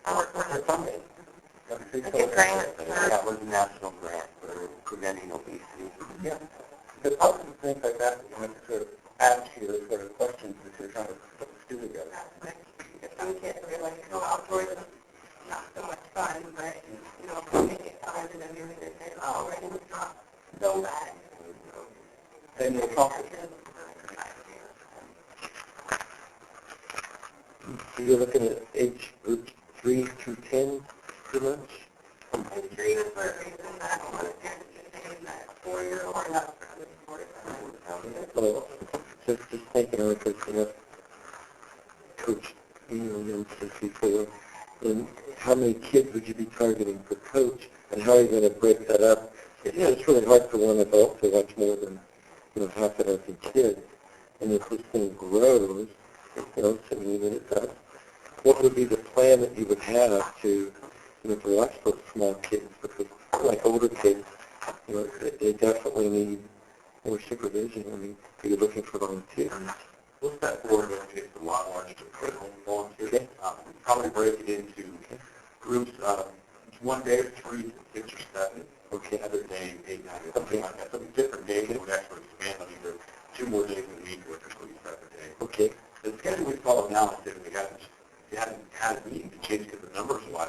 For funding. It's a grant. That was a national grant for preventing obesity. Yeah. The positive things like that, ask you those sort of questions as you're trying to put the student together. Some kids really like to go outdoors, and not so much fun, but, you know, if we make it fun, and then you're going to say, oh, we're going to stop so bad. Then you'll talk. So you're looking at age groups 3 through 10, pretty much? And 3 is for a reason that a lot of parents are saying that 4-year-old or not, 4 to 7. So just thinking of it, because, you know, Coach, you know, said before, and how many kids would you be targeting per coach, and how are you going to break that up? Yeah, it's really hard for one adult to watch more than, you know, half a dozen kids. And if this thing grows, you know, assuming that it does, what would be the plan that you would have to, you know, to watch those small kids? Because like older kids, you know, they definitely need more supervision. I mean, are you looking for volunteers? What's that board that takes a lot larger to put home volunteers? Probably break it into groups. One day or 3 to 6 or 7. Okay. Other day, 8, 9, or something like that. Some different days would actually expand on either 2 more days in the week or 3 separate days. Okay. The schedule we follow now is typically we hadn't had a meeting to change because the numbers wise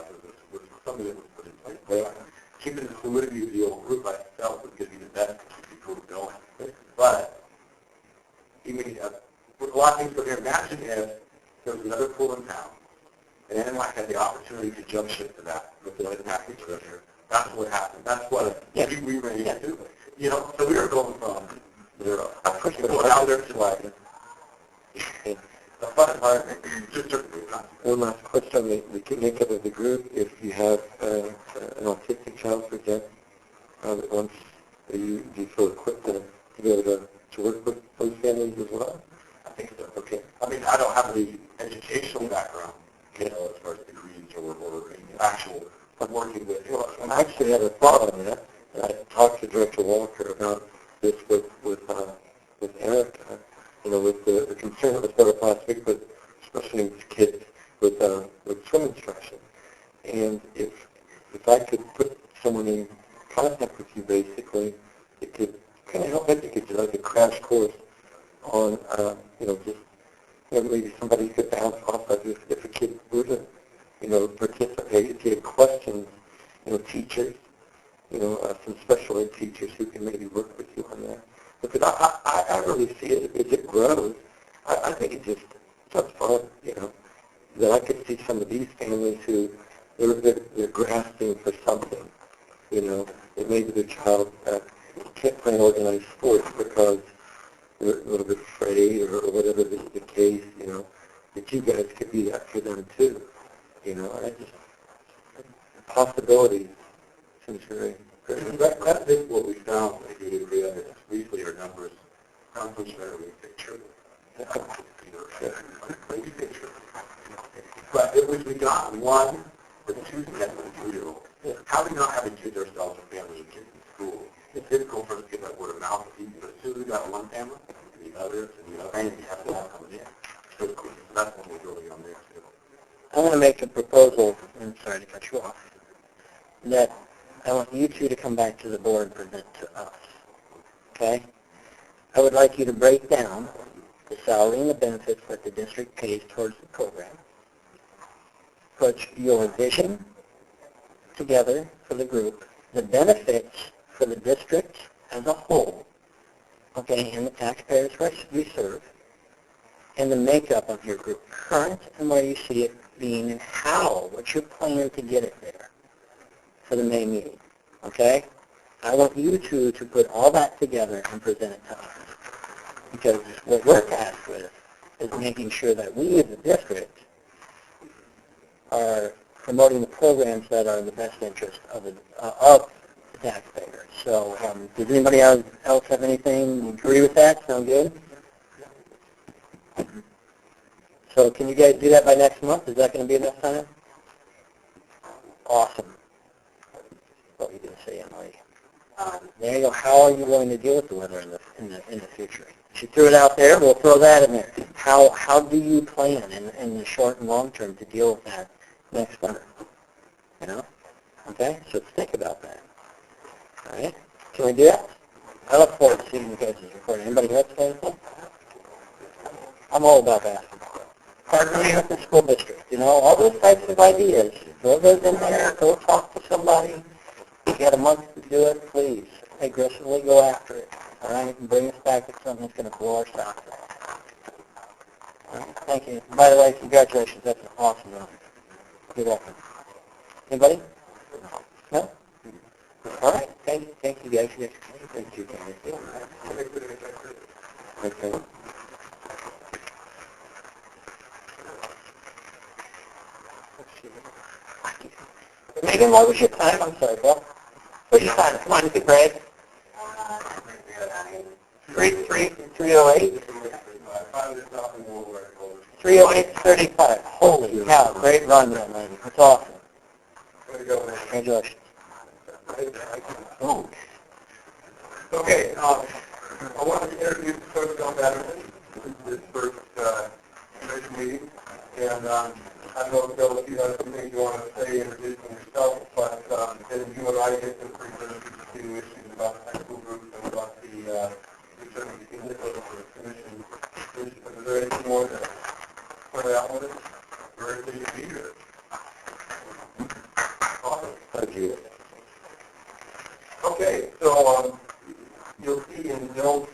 was something that was put in place. But keeping the fluidity of the old group by itself would give you the best to keep the group going. But even with a lot of things over here, imagine if there was another pool in town, and NMI had the opportunity to jump ship to that with the other package here. That's what happened. That's what we ran into. You know, so we were going from zero. Out there to like the fun part. One last question on the makeup of the group. If you have an autistic child, for example, that wants, do you feel equipped to be able to work with those families as well? I think so. Okay. I mean, I don't have the educational background, you know, as far as degrees or actual working with. I actually had a thought on that. I talked to Director Walker about this with Erica, you know, with the concern that was brought up last week, but especially with kids with swim instruction. And if I could put someone in contact with you, basically, it could kind of help educate you, like a crash course on, you know, just, you know, maybe somebody could bounce off of if a kid wouldn't, you know, participate. If you had questions, you know, teachers, you know, some special ed teachers who can maybe work with you on that. Because I really see it as it grows. I think it just sounds fun, you know, that I could see some of these families who they're grasping for something, you know, that maybe their child can't play an organized sports because they're a little bit afraid or whatever the case, you know, that you guys could be that for them too, you know. I just, possibilities seems very, very That is what we found, if you agree on it, briefly our numbers, how much better we picture. But if we got 1 or 2 steps in 3-year-old, how do we not have to choose ourselves or family and kids in school? It's difficult for us to get that word of mouth, but as soon as we got one family, the others, and the other, and we have to all coming in. So that's when we're building on there too. I want to make a proposal, and sorry to cut you off, that I want you two to come back to the board and present to us, okay? I would like you to break down the salary and the benefits that the district pays towards the program. Put your vision together for the group, the benefits for the district as a whole, okay, and the taxpayers we serve, and the makeup of your group, current and where you see it being, and how, what's your plan to get it there for the May meeting, okay? I want you two to put all that together and present it to us, because what we're tasked with is making sure that we as a district are promoting the programs that are in the best interest of the taxpayers. So does anybody else have anything? Agree with that? Sound good? So can you guys do that by next month? Is that going to be enough time? Awesome. What were you going to say, Emily? There you go. How are you going to deal with the weather in the future? She threw it out there. We'll throw that in there. How do you plan in the short and long term to deal with that next winter? You know? Okay? So let's think about that. All right? Can we do that? I look forward to seeing you guys' recording. Anybody else say anything? I'm all about basketball. Partnering with the school district, all those types of ideas. Throw those in there, go talk to somebody. If you had a month to do it, please aggressively go after it. All right, and bring us back to something that's going to blow our socks off. All right, thank you. By the way, congratulations. That's an awesome run. You're welcome. Anybody? No? All right. Thank you guys. Thank you guys. Okay. Megan, what was your time? I'm sorry, Bill. What's your time? Come on, you Greg. 308? 308.35. Holy cow, great run there, man. That's awesome. Congratulations. Oh. Okay, I wanted to introduce Coach John Patterson. This is his first commission meeting, and I don't know, Bill, if you have some things you want to say, introducing yourself, but as you and I get to present to issues about high school groups and about the returning to the commission, is there anything more to point out with it? Very pleased to be here. Awesome. Thank you. Okay, so you'll see in Bill's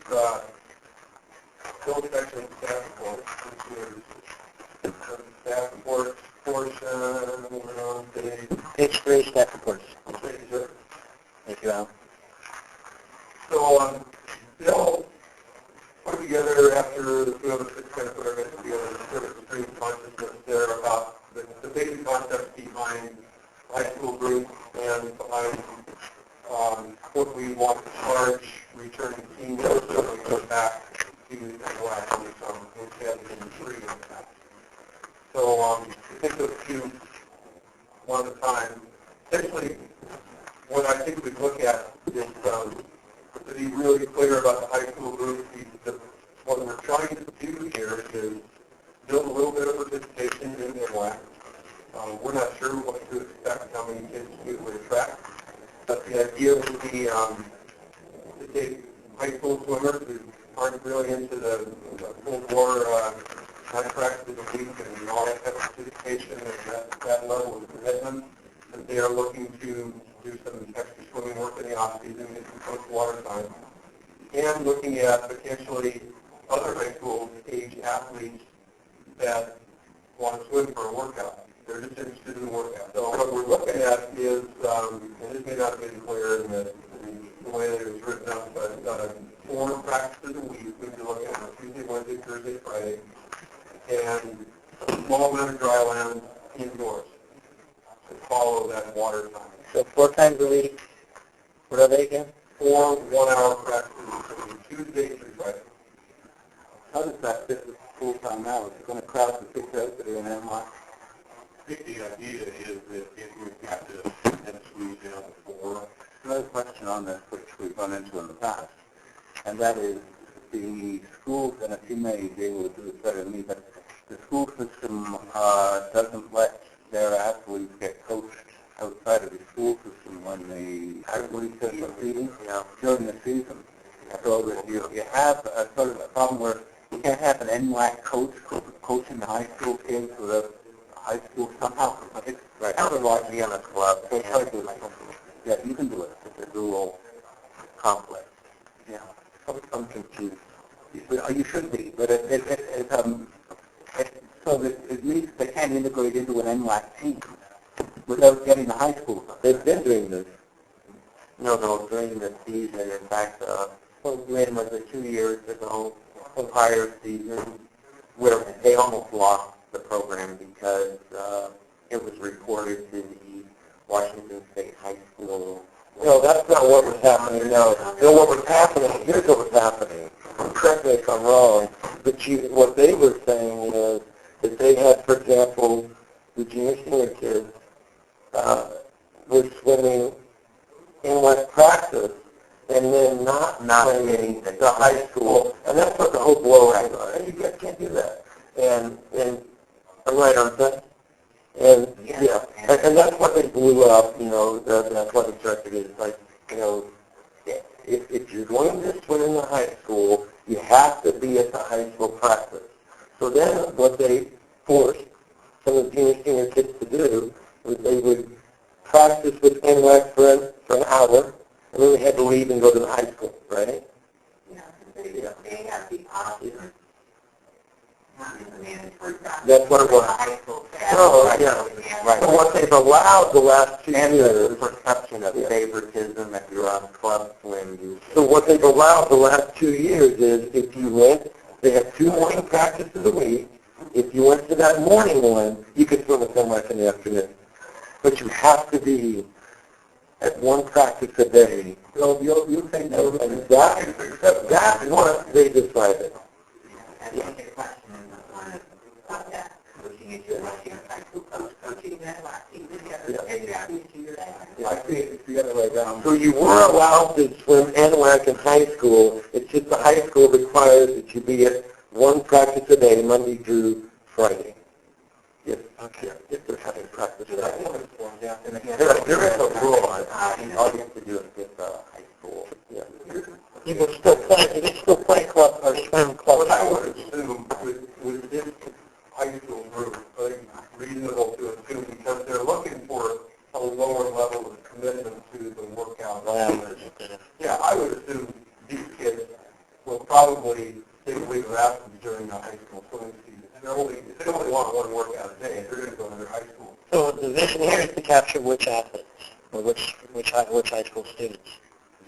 section of staff report, the staff report portion, we're on Page 3, staff reports. page. Thank you, Al. So Bill put together, after the two of us kind of put our heads together, the sort of stream consciousness there about the basic concept behind high school groups and behind what we want to charge returning seniors so we go back to actually some instead of free impact. So I think those two one at a time. Essentially, what I think we look at is to be really clear about the high school group. What we're trying to do here is build a little bit of participation in their WAC. We're not sure what to expect, how many kids we would attract. But the idea would be to take high school swimmers who aren't really into the full bore contracts of the week and all that kind of participation and that level of commitment, that they are looking to do some extra swimming work in the off-season, get some coach water time, and looking at potentially other high school age athletes that want to swim for a workout. They're just interested in the workout. So what we're looking at is, and this may not have been clear in the way that it was written up, but 4 practices a week. We'd be looking at Tuesday, Wednesday, Thursday, Friday, and a small amount of dry land indoors to follow that water time. So 4 times a week. What are they again? 4 one-hour practices, Tuesday through Friday. How does that fit with full-time hours? You're going to crowd the 6 out there and then what? I think the idea is that if we've got to then squeeze down to 4. Another question on this, which we've run into in the past, and that is the schools, and if you may be able to do this better than me, but the school system doesn't let their athletes get coached outside of the school system when they actually during the season. So that you have a sort of a problem where you can't have an NWAC coach coaching the high school kids without high school somehow. Right. Otherwise, the MS club. Yeah, you can do it. It's a dual complex. Yeah. I'm confused. You should be, but so that it means they can't integrate into an NWAC team without getting the high school. They've been doing this. No, during the season. In fact, when was it 2 years ago, prior season, where they almost lost the program because it was reported to the Washington State High School. No, that's not what was happening. No, what was happening, here's what was happening. Correct me if I'm wrong, but what they were saying is that they had, for example, the junior senior kids were swimming in West practice and then not swimming the high school, and that's what the whole blow was. You guys can't do that. And I'm right, aren't they? And yeah, and that's what they blew up. The athletic director is like, if you're going to swim in the high school, you have to be at the high school practice. So then what they forced some of the junior senior kids to do was they would practice with NWAC for an hour, and then they had to leave and go to the high school, right? Yeah, they have the option. That's what it was. High school staff. Oh, yeah. Right. So what they've allowed the last 2 years, The perception of favoritism if you're on club swim. so what they've allowed the last 2 years is if you went, they have 2 morning practices a week. If you went to that morning one, you could swim with them like in the afternoon. But you have to be at 1 practice a day. So you'll say no. And that's what they decided. That's a good question. About that. Coaching is your high school coach, coaching that last team together. Maybe that means you're I see it's the other way around. So you were allowed to swim NWAC in high school. It's just the high school requires that you be at 1 practice a day, Monday through Friday. Yes, okay. If they're having practice. There is a rule on all you have to do is get the high school. Yeah. You can still play club or swim club What I would hours. assume with this high school group, I think it's reasonable to assume because they're looking for a lower level of commitment to the workout. Yeah, I would assume these kids will probably take a week of absence during the high school swimming season. And if they only want 1 workout a day, they're going to go to their high school. So the vision here is to capture which athletes, or which high school students.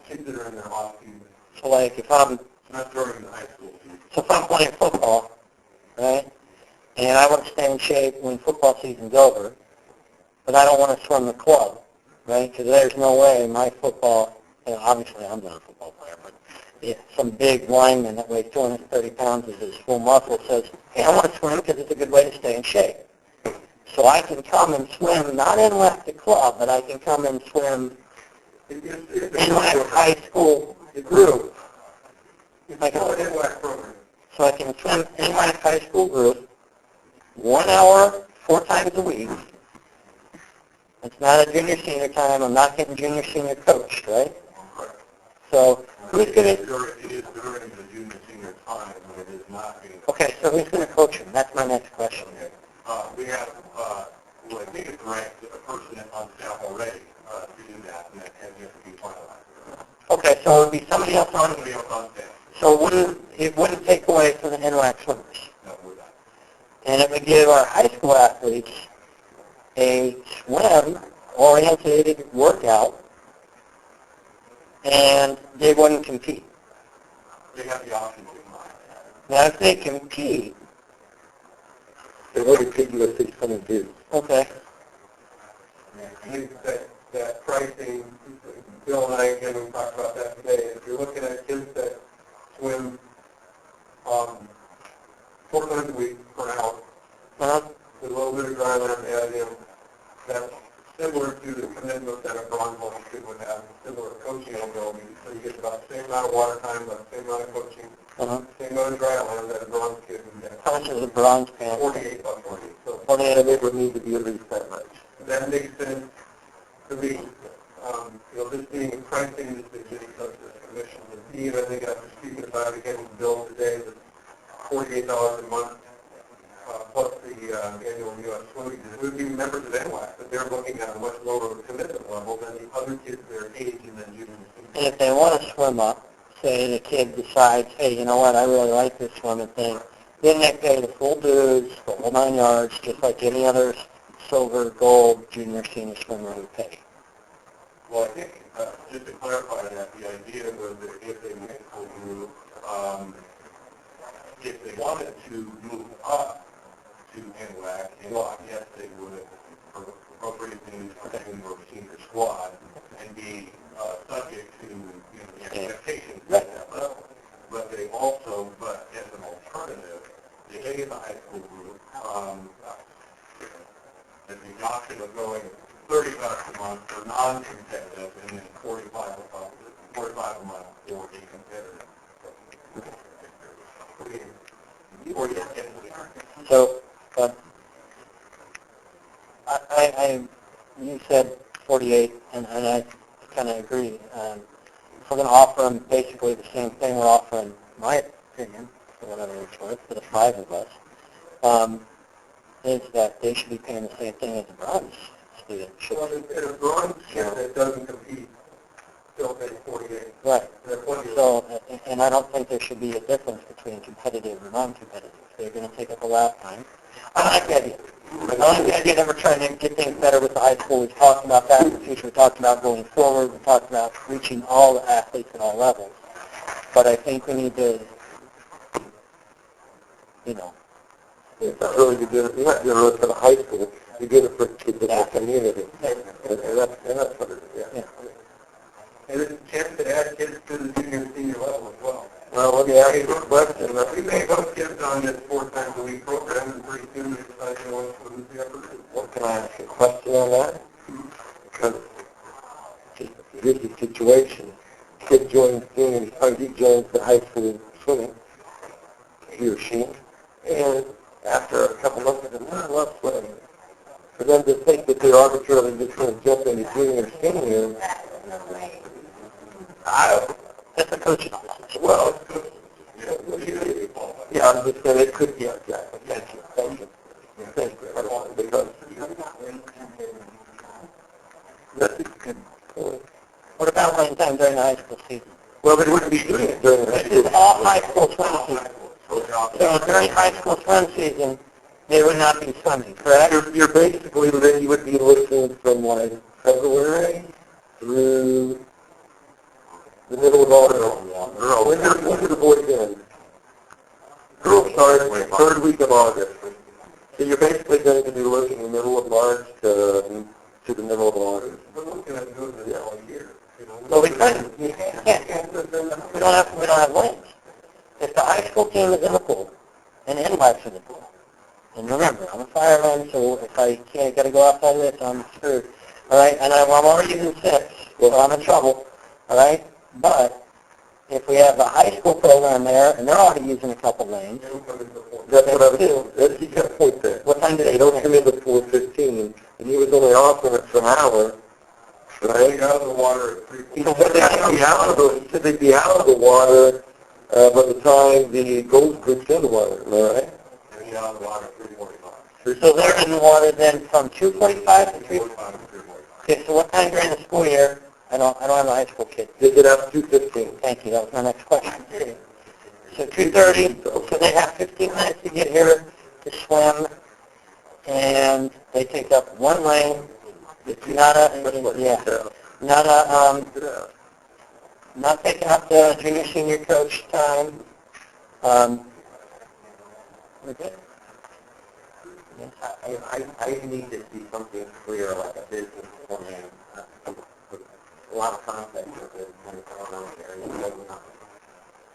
The kids that are in their off season, So like if I'm not during the high school season. So if I'm playing football, right, and I want to stay in shape when football season's over, but I don't want to swim the club, right, because there's no way my football, and obviously I'm not a football player, but if some big lineman that weighs 230 pounds with his full muscle says, hey, I want to swim because it's a good way to stay in shape. So I can come and swim, not in the club, but I can come and swim in my high school group. I can, so I can swim in my high school group 1 hour, 4 times a week. It's not a junior senior time. I'm not getting junior senior coached, right? So who's going to? It is during the junior senior time, but it is not being. Okay, so who's going to coach him? That's my next question. We have, well, I think it's ranked a person on staff already to do that, and that has yet to be finalized. Okay, so it would be somebody else on. Somebody else on staff. So it wouldn't take away from the NWAC swimmers, No, we're not. and it would give our high school athletes a swim-oriented workout, and they wouldn't compete. They have the option to. Now, if they compete, They've already paid you a 600 dues. okay, I think that pricing, Bill and I, again, we talked about that today. If you're looking at kids that swim 4 times a week for an hour, with a little bit of dry land added in, that's similar to the commitment that a bronze level kid would have, similar coaching ability. So you get about the same amount of water time, about the same amount of coaching, same amount of dry land that a bronze kid would get. how much is a bronze pant? $48 for you. So 48 And it would need to be at least that much. that makes sense to me. This being a pricing decision of this commission. And Steve, I think after speaking about it again with Bill today, that $48 a month plus the annual U.S. swimming, it would be members of NWAC, but they're looking at a much lower commitment level than the other kids their age and then junior. And if they want to swim up, say the kid decides, hey, you know what, I really like this swimming thing, then they pay the full dues, the whole 9 yards, just like any other silver, gold, junior, senior swimmer would pay. Well, I think, just to clarify that, the idea was that if they went group, if they wanted to move up to NWAC, yes, they would appropriate things for the junior or senior squad and be subject to the expectations at that level. But they also, as an alternative, they take in the high school group, the option of going $30 a month for non-competitive and then $45 a month for a competitive. So, you said 48, and I kind of agree. If we're going to offer them basically the same thing we're offering, my opinion, for whatever it's worth, for the 5 of us, is that they should be paying the same thing as a bronze student. Well, in a bronze kid that doesn't compete, still pay 48. Right. They're 48. So, and I don't think there should be a difference between competitive and non-competitive. They're going to take up a lot of time. I like the idea. I like the idea that we're trying to get things better with the high school. We've talked about that in the future. We talked about going forward. We talked about reaching all the athletes at all levels. But I think we need to, It's not really to do it. You're not doing it for the high school. You do it for kids in the community. And that's what it is. Yeah. And there's a chance to add kids to the junior and senior level as well. well, let me ask you a question. We may have kids on this 4 times a week program, and pretty soon we decide, what is the upper group? Well, can I ask a question on that? Because here's the situation. Kid joins senior, or he joins the high school swimming, he or she, and after a couple months, they go, I love swimming. For them to think that they're arbitrarily just going to jump into junior or senior, that's a coaching decision. Well, yeah, I'm just saying it could be exactly. Thank you. Thank you. Thank you. Because that's a good point. What about running time during the high school season? Well, they wouldn't be doing it during the high school season. This is all high school swim season. So during high school swim season, they would not be swimming, correct? You're basically, then you would be looking from like February through the middle of August. When do the boys end? Girls start third week of August. So you're basically going to be looking in the middle of March to the middle of August. We're looking at doing this all year. Well, we can't. We don't have lanes. If the high school team is in the pool, and invites in the pool, and remember, I'm a fireman, so if I can't, got to go outside of this, I'm screwed. All right, and I'm already using 6, so I'm in trouble. All right, but if we have a high school program there, and they're already using a couple lanes, that's what I was doing. You got a point there. What time do they don't come in before 15, and he was only offering it for an hour. Right? Out of the water at 3. He said they'd be out of the water by the time the gold group's in the water, am I right? And out of the water at 3:45. So they're in the water then from 2:45 to 3:45? 3:45 to 3:45. Okay, so what time during the school year? I don't have a high school kid. They get out 2:15. Thank you, that was my next question. So 2:30, so they have 15 minutes to get here to swim, and they take up one lane. It's not taking up the junior senior coach time. Okay. I need to see something clear, like a business plan. A lot of context with this kind of going on here. I'm not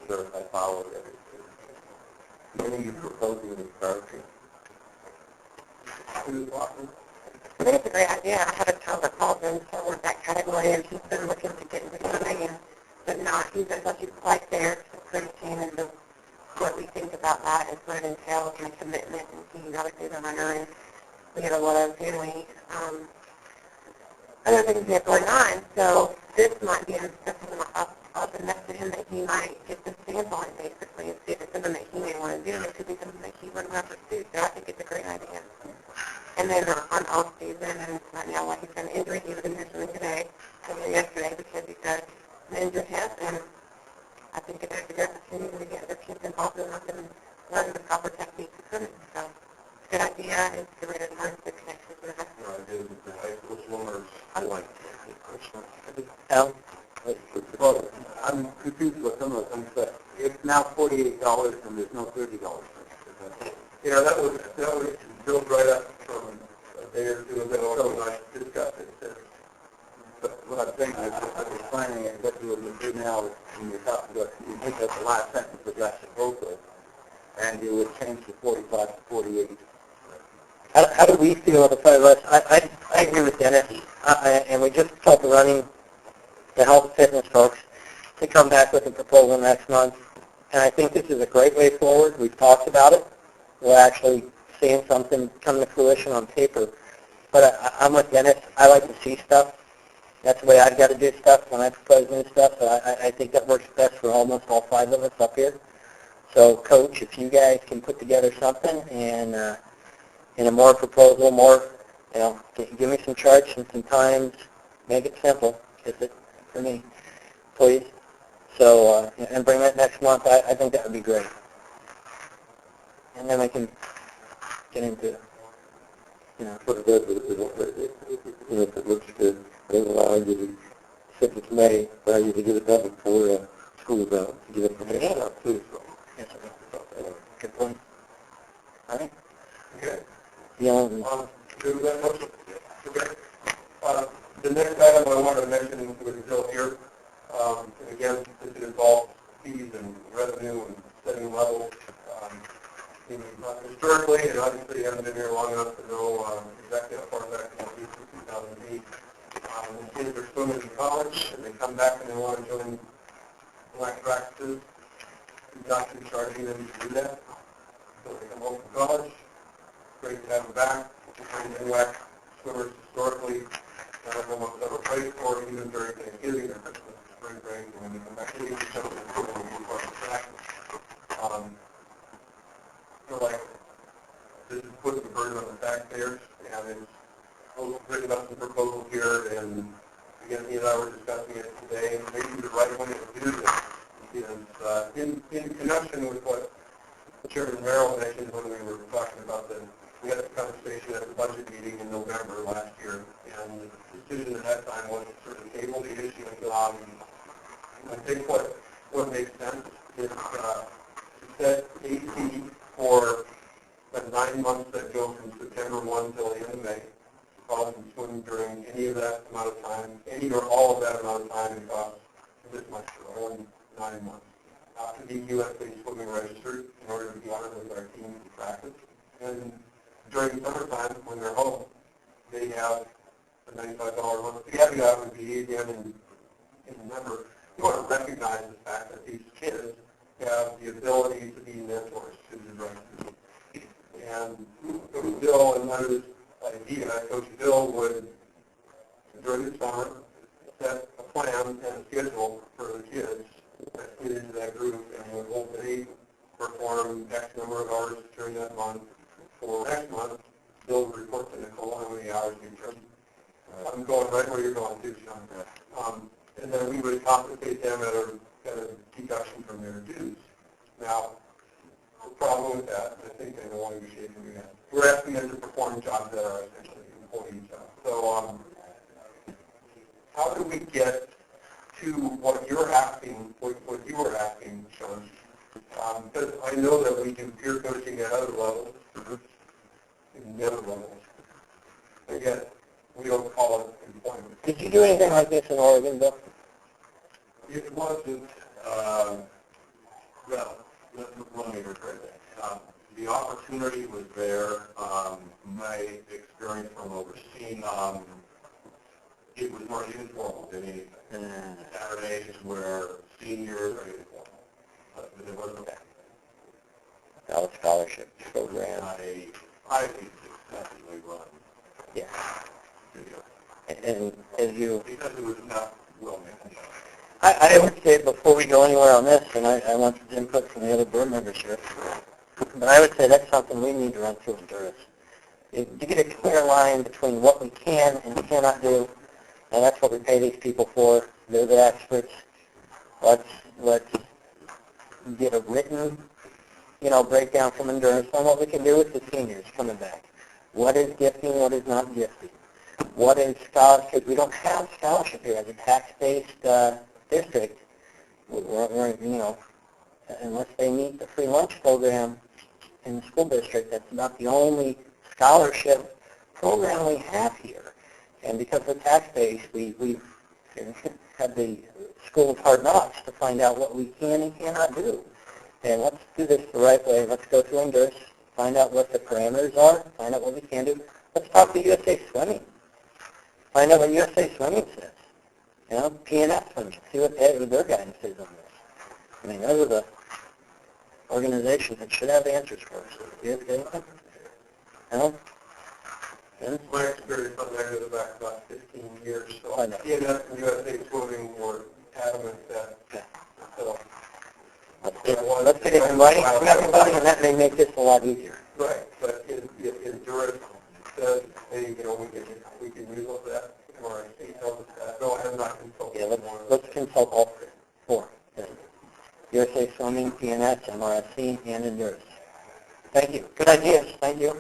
sure if I followed everything. When are you proposing to start? I think it's a great idea. I had a child that falls into that category, and she's been looking to get into swimming, but not. He's at such a like there to creatine and what we think about that is what it entails and commitment, and he's obviously the runner, and we get a lot of family other things that are going on. So this might be something up and next to him that he might get the stamp on basically and see if it's something that he may want to do. It could be something that he would want to pursue. So I think it's a great idea. And then on off season, and right now, like he's got an injury, he was in here swimming today, yesterday, because he's got an injured hip, and I think it's a good opportunity to get the kids involved in and learn the proper techniques of swimming. So it's a good idea. It's a great to learn the connections with the high school swimmers. I like Well, I'm confused with some of the things, but it's now $48 and there's no $30. Yeah, that was built right up from a day or two ago, so I discussed it. But what I'm saying is that we're planning and what you're going to do now is when you're talking about, you take out the last sentence of that proposal, and you would change the 45 to 48. How do we feel about the 5 less? I agree with Dennis, and we just told the running, the health fitness folks to come back with a proposal next month, and I think this is a great way forward. We've talked about it. We're actually seeing something come to fruition on paper. But I'm with Dennis. I like to see stuff. That's the way I've got to do stuff when I propose new stuff. So I think that works best for almost all 5 of us up here. So, Coach, if you guys can put together something and in a more proposal, give me some charts and some times, make it simple, is it for me, please. So, and bring that next month. I think that would be great. And then we can get into, What it does is, if it looks good, it allows you to, since it's May, allow you to get it done before school's out, to get information out too. So. yes, sir. Good point. All right. Okay. Do that motion. Okay. The next item I wanted to mention was still here. And again, this involves fees and revenue and setting levels. Historically, and obviously you haven't been here long enough to know exactly how far back in 2008. When kids are swimming in college and they come back and they want to join black practices, we're not charging them to do that. So they come home from college, great to have them back. And NWAC swimmers historically, none of them have ever played for even during Thanksgiving or Christmas, spring break, and when they come back to each other, they're going to be part of the practice. So like, this is putting the burden on the taxpayers, and it's written up some proposals here, and again, he and I were discussing it today, and maybe the right way to do this is in connection with what Chairman Merrill mentioned when we were talking about we had a conversation at the budget meeting in November last year, and the decision at that time was to sort of table the issue until I think what makes sense is to set AC for the 9 months that go from September 1 till the end of May. College and swim during any of that amount of time, any or all of that amount of time, it costs this much for all 9 months. To be U.S.-based swimming registered in order to be honored with our team in practice. And during summertime, when they're home, they have the $95 a month. The caveat would be, again, in remember, you want to recognize the fact that these kids have the ability to be mentors to the directors. And Coach Bill, and under this idea, Coach Bill would, during the summer, set a plan and a schedule for the kids that fit into that group, and would hold they perform X number of hours during that month. For next month, Bill would report to Nicole how many hours you took. I'm going right where you're going too, Sean. And then we would compensate them at a deduction from their dues. Now, the problem with that, I think I know why you're shaking your head. We're asking them to perform jobs that are essentially employee jobs. So, how do we get to what you're asking, what you were asking, Sean? Because I know that we do peer coaching at other levels, in the other levels. Again, we don't call it employment. Did you do anything like this in Oregon, Bill? It wasn't, well, let me rephrase that. The opportunity was there. My experience from overseeing, it was more informal than anything. Saturdays where seniors are informal. But it wasn't College scholarship program. not a highly successfully run. Yeah. And as you... Because it was not well managed. I would say before we go anywhere on this, and I want some input from the other board members here, but I would say that's something we need to run through Honduras. To get a clear line between what we can and cannot do, and that's what we pay these people for. They're the experts. Let's get a written, breakdown from Honduras on what we can do with the seniors coming back. What is gifting, what is not gifting? What is scholarship? Because we don't have scholarship here as a tax-based district. We're, unless they meet the free lunch program in the school district, that's about the only scholarship program we have here. And because we're tax-based, we've had the school of hard knocks to find out what we can and cannot do. And let's do this the right way. Let's go through Honduras, find out what the parameters are, find out what we can do. Let's talk to USA Swimming. Find out what USA Swimming says. PNF Swimming. See what their guidance is on this. I mean, those are the organizations that should have answers for us. Do you have anything? No? My experience on that goes back about 15 years. So I know. PNF and USA Swimming were adamant that. So, Let's get it in writing from everybody, and that may make this a lot easier. Right, but in Doris says, hey, we can use all that, or he tells us that. No, I have not consulted. Yeah, let's consult all four. USA Swimming, PNS, MRSC, and Endurance. Thank you. Good ideas. Thank you.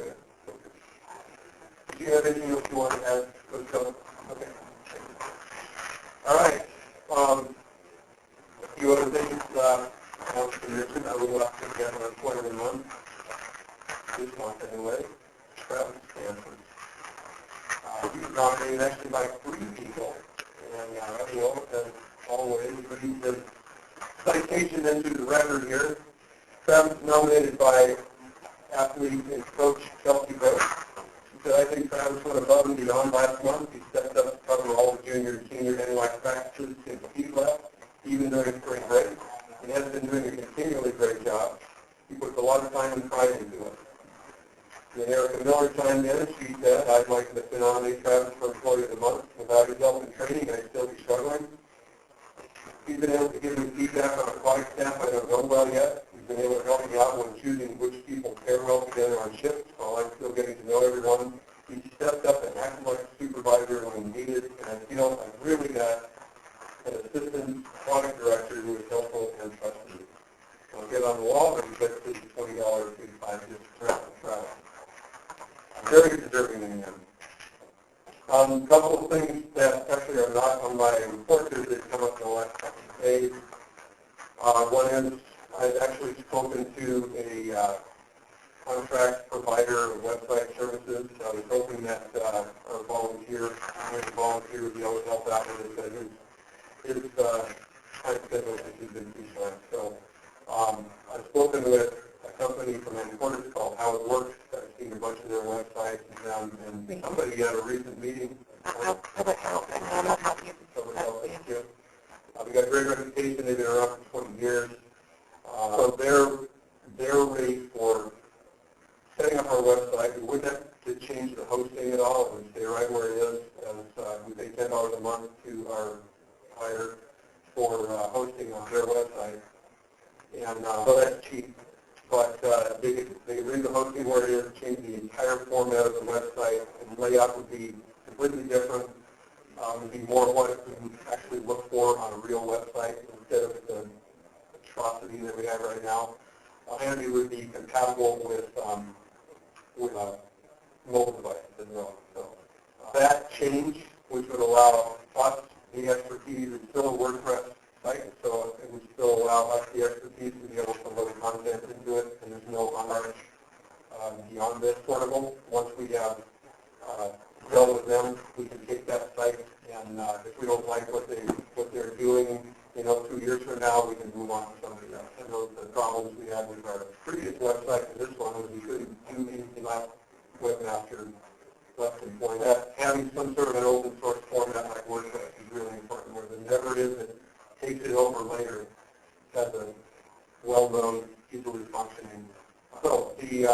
Do you have anything else you want to add? Okay. All right. A few other things I want to mention. I would like to get an appointment month, this month anyway, Travis Stanford. He was nominated actually by 3 people, and as always, but he's a citation into the record here. Travis nominated by athlete and coach Kelsey Gross. He said, I think Travis went above and beyond last month. He stepped up to cover all the junior and senior NY practices since he left, even during spring break. He has been doing a continually great job. He puts a lot of time and pride into it. Then Erica Miller chimed in and she said, I'd like to nominate Travis for Employee of the Month. Without his help and training, I'd still be struggling. He's been able to give me feedback on aquatic staff I don't know well yet. He's been able to help me out when choosing which people pair well together on shifts while I'm still getting to know everyone. He stepped up and acted like a supervisor when needed, and I feel I've really got an assistant aquatic director who is helpful and trustworthy. I'll get on the wall, but he gets $20 just for travel. Very deserving in him. A couple of things that actually are not on my report here that come up in the last couple of days. One is I've actually spoken to a contract provider of website services. I was hoping that a volunteer would be able to help out with it. His time schedule has been too short. So I've spoken with a company from headquarters called How It Works. I've seen a bunch of their websites, and somebody at a recent meeting. Public health, and I'll help you. Public health, thank you. We got a great reputation. They've been around for 20 years. So their rate for setting up our website, we wouldn't have to change the hosting at all. It would stay right where it is. We pay $10 a month to our hire for hosting on their website. And so that's cheap. But they read the hosting where it is, change the entire format of the website, and layout would be completely different. It would be more what we actually look for on a real website instead of the atrocity that we have right now. And it would be compatible with mobile devices as well. So that change, which would allow us the expertise, is still a WordPress site, so it would still allow us the expertise to be able to load content into it, and there's no unarch beyond this portable. Once we have dealt with them, we can take that site, and if we don't like what they're doing, 2 years from now, we can move on to something else. And those are the problems we had with our previous website, and this one was we couldn't do anything like webmaster less than point. Having some sort of an open source format like WordPress is really important, where the never is it takes it over later as a well-known, easily functioning. So the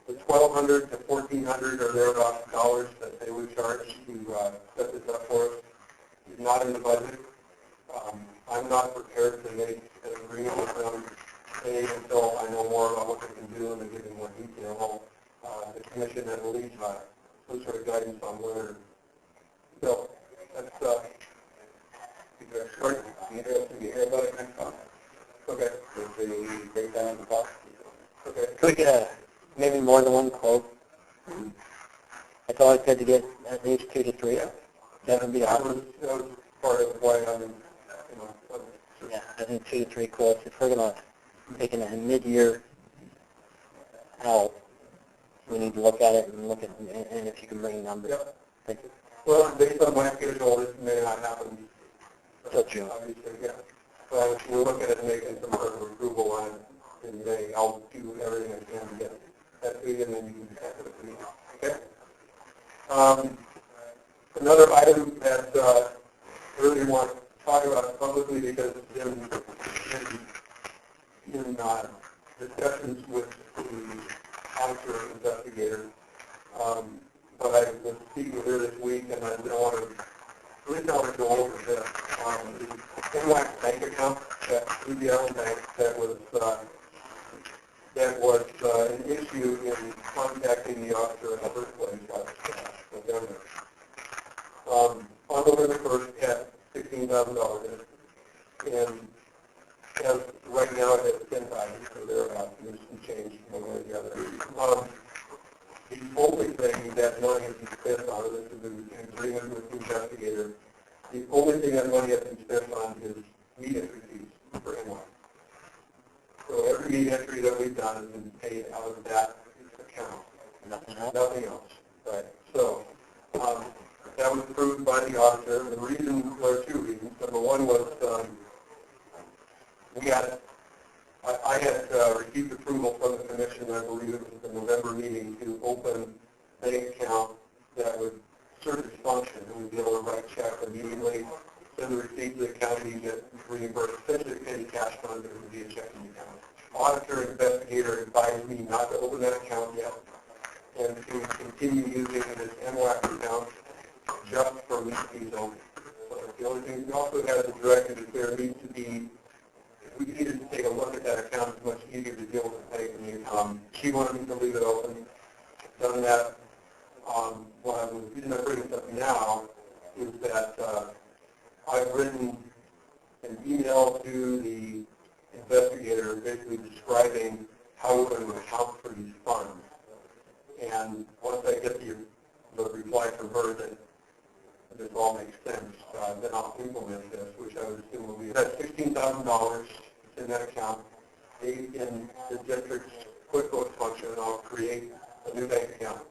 $1,200 to $1,400 or thereabouts dollars that they would charge to set this up for us is not in the budget. I'm not prepared to make an agreement with them today until I know more about what they can do and they give me more detail. The commission and the lead some sort of guidance on where. So that's short. You hear about it next month? Okay. Does the breakdown of the cost? Okay. Could we get maybe more than one quote? It's always good to get at least 2 to 3. That would be awesome. That was part of why I'm, Yeah, I think 2 to 3 quotes. If we're going to take a mid-year out, we need to look at it and if you can bring numbers. Yep. Thank you. Well, based on my schedule, this may not happen. Till June. Obviously, yeah. So we'll look at it and making some sort of approval on it in May. I'll do everything I can to get that to you, and then you can discuss it with me. Okay? Another item that I really want to talk about publicly because it's been in discussions with the officer investigator. But I was speaking with her this week, and I don't want to the reason I want to go over this, the NWAC bank account at UBL Bank that was an issue in contacting the officer in the first place last November. On November 1st, it had $16,000 in it, and as right now it has 10,000, so thereabouts, and there's some change one way or the other. The only thing that money has been spent on, this is an agreement with the investigator, the only thing that money has been spent on is meat entry fees for NY. So every meat entry that we've done has been paid out of that account. Nothing else? Nothing else. Right. So that was approved by the auditor. The reason, there are two reasons. Number one was I had received approval from the commission, I believe it was the November meeting, to open a bank account that would serve its function, and we'd be able to write checks immediately, send the receipt to the county, get reimbursed, essentially pay the cash fund, it would be a checking account. Auditor and investigator advised me not to open that account yet, and to continue using this NWAC account just for lease fees only. So the only thing we also had as a directive is there needs to be, we needed to take a look at that account. It's much easier to deal with the bank than the account. She wanted me to leave it open. Done that. The reason I'm bringing this up now is that I've written an email to the investigator basically describing how we're going to account for these funds. And once I get the reply from her that this all makes sense, then I'll implement this, which I would assume will be that $16,000 in that account, in the district's QuickBooks function, and I'll create a new bank account.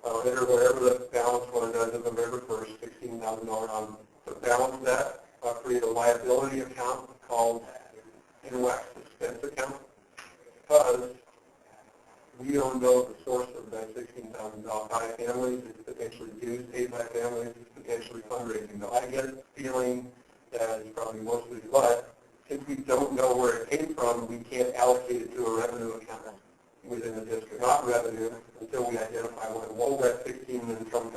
I'll enter whatever the balance was as of November 1st, $16,000. To balance that, I'll create a liability account called NWAC expense account, because we don't know the source of that $16,000 by families. It's potentially dues paid by families. It's potentially fundraising. Now, I get a feeling that it's probably mostly, but since we don't know where it came from, we can't allocate it to a revenue account within the district. Not revenue until we identify what that $16,000 and some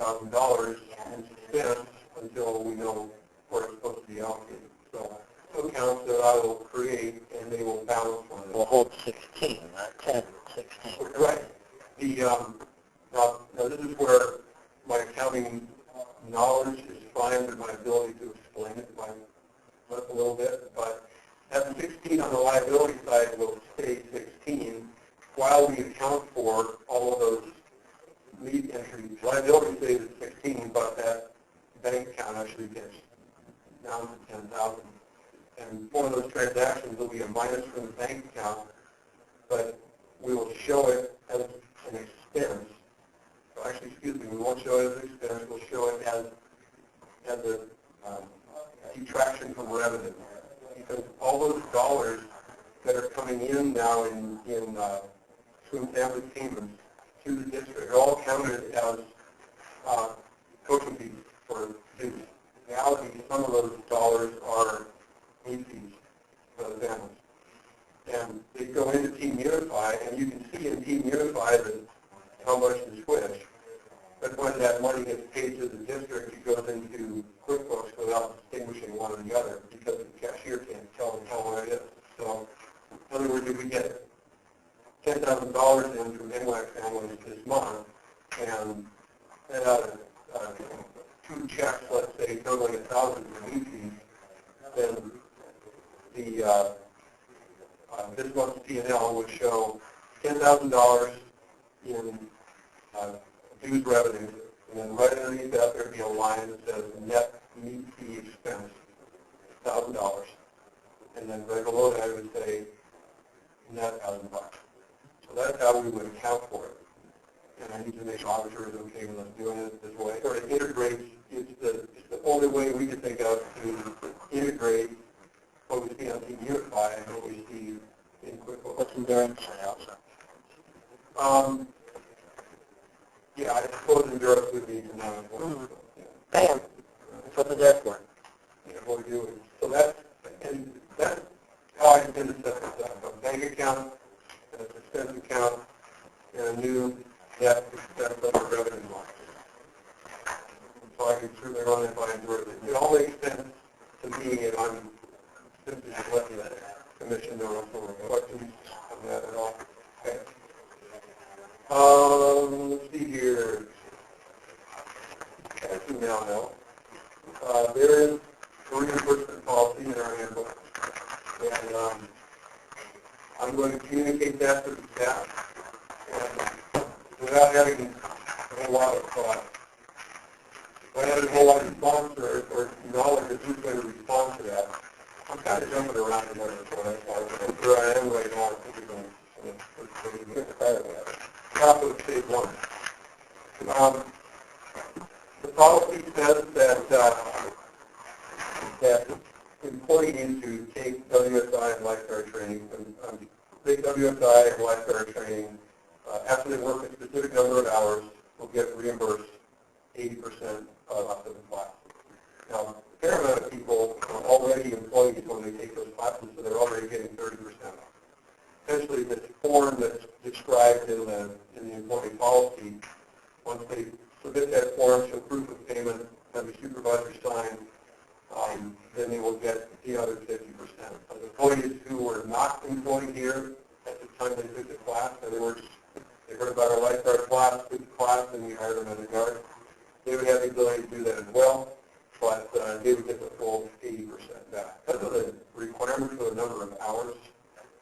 and spent until we know where it's supposed to be allocated. So accounts that I will create, and they will balance one another. We'll hold 16, not 10, 16. Right. Now this is where my accounting knowledge is fine, but my ability to explain it might slip a little bit. But that 16 on the liability side will stay 16 while we account for all of those lead entries. Liability stays at 16, but that bank account actually gets down to 10,000. And one of those transactions will be a minus from the bank account, but we will show it as an expense. So actually, excuse me, we won't show it as an expense, we'll show it as a detraction from revenue. Because all those dollars that are coming in now in twin family payments to the district are all counted as coaching fees for students. In reality, some of those dollars are fees for the families. And they go into Team Unify, and you can see in Team Unify how much is switched. But when that money gets paid to the district, it goes into QuickBooks without distinguishing one or the other, because the cashier can't tell what it is. So, in other words, if we get $10,000 in from NWAC families this month, and send out two checks, let's say, totaling $1,000 in lead fees, then this month's P&L would show $10,000 in dues revenue, and then right underneath that there would be a line that says net meat fee expense, $1,000, and then right below that it would say net $1,000. So that's how we would account for it. And I need to make sure auditor is okay with us doing it this way. Or it integrates, it's the only way we can think of to integrate what we see on Team Unify and what we see in QuickBooks. What's endurance also? Yeah, I suppose endurance would be economic. Bam. That's what they're there for. Yeah, what we do is, so that's how I intend to set this up. A bank account, an expense account, and a new net expense under revenue line. So I can certainly run it by George. It all makes sense to me, and I'm simply just letting the commission know. So questions on that at all? Okay. Let's see here. As you now know, there is a reimbursement policy in our handbook, and I'm going to communicate that to the staff, and without having a whole lot of without having a whole lot of response or knowledge of who's going to respond to that. I'm kind of jumping around in there, so where I am right now. I think we're going to top of stage one. The policy says that employees who take WSI and lifeguard training, take WSI and lifeguard training, after they work a specific number of hours, will get reimbursed 80% of the class. Now, a fair amount of people are already employees when they take those classes, so they're already getting 30%. Essentially, this form that's described in the employee policy, once they submit that form, show proof of payment, have the supervisor sign, then they will get the other 50%. So the employees who were not employed here at the time they took the class, in other words, they heard about our lifeguard class, took the class, and we hired them as a guard, they would have the ability to do that as well, but they would get the full 80% back. That's the requirement for the number of hours.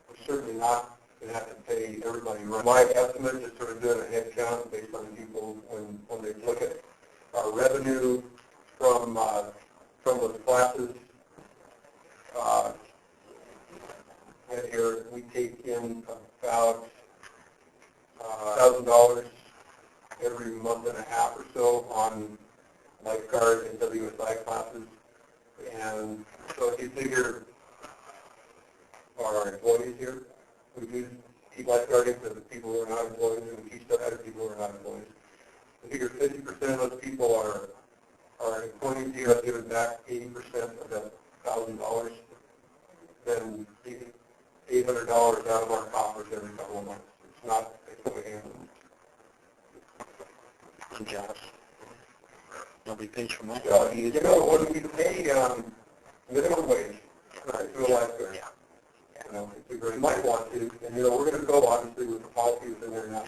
We're certainly not going to have to pay everybody. My estimate is sort of doing a head count based on people when they look at our revenue from those classes. And here we take in about $1,000 every month and a half or so on lifeguard and WSI classes. And so if you figure our employees here, we do keep lifeguarding for the people who are not employees, and we teach other people who are not employees. I figure 50% of those people are employees here have given back 80% of that $1,000, then $800 out of our coffers every couple of months. It's not a quick handle. I'm jealous. Nobody pays for my You know, when we pay minimum wage to a lifeguard, you know, you might want to, and we're going to go obviously with the policies in there now.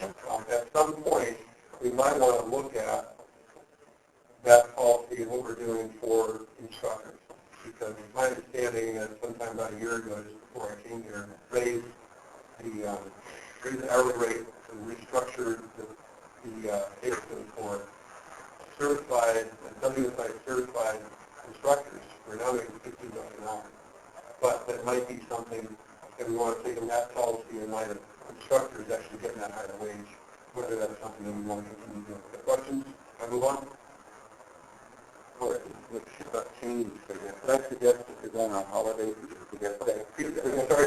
At some point, we might want to look at that policy and what we're doing for instructors. Because my understanding is sometime about a year ago, just before I came here, raised the hourly rate and restructured the pay system for certified, WSI certified instructors. We're now making $15 an hour. But that might be something that we want to take in that policy in light of instructors actually getting that higher wage, whether that's something that we want to continue doing. Questions? Can I move on? Which change for this. I suggest if you're going on holidays, to get that. Sorry,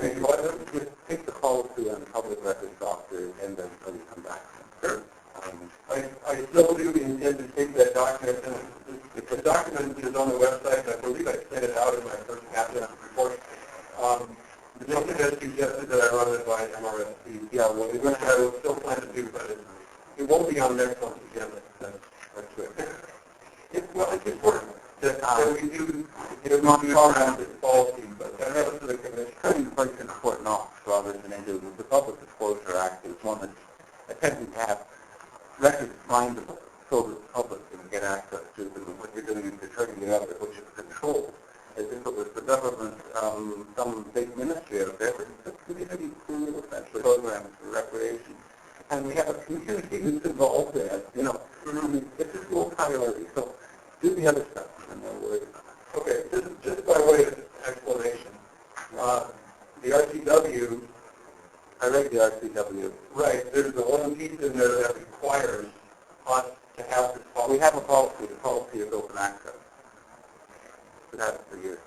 Just take the policy on public records software and then you come back. Sure. I still do intend to take that document, and the document is on the website. I believe I sent it out in my first cabinet report. The gentleman has suggested that I run it by MRSP. Yeah, well, which I will still plan to do, but it won't be on next month's agenda. That's good. It's important that we do, not talk about this policy, but that has to the commission. Putting in place an important office rather than into the Public Disclosure Act is one that's attempting to have records findable so that the public can get access to them. What you're doing is determining the other, which is control. As if it was the government, some big ministry out there, but it's a community pool, essentially, programs for recreation. And we have a community who's involved in it, it's a school priority. So do the other stuff, and no worries. Okay, just by way of explanation, the RCW, I read the RCW. right, there's the one piece in there that requires us to have this policy. We have a policy. The policy is open access. We've had it for years.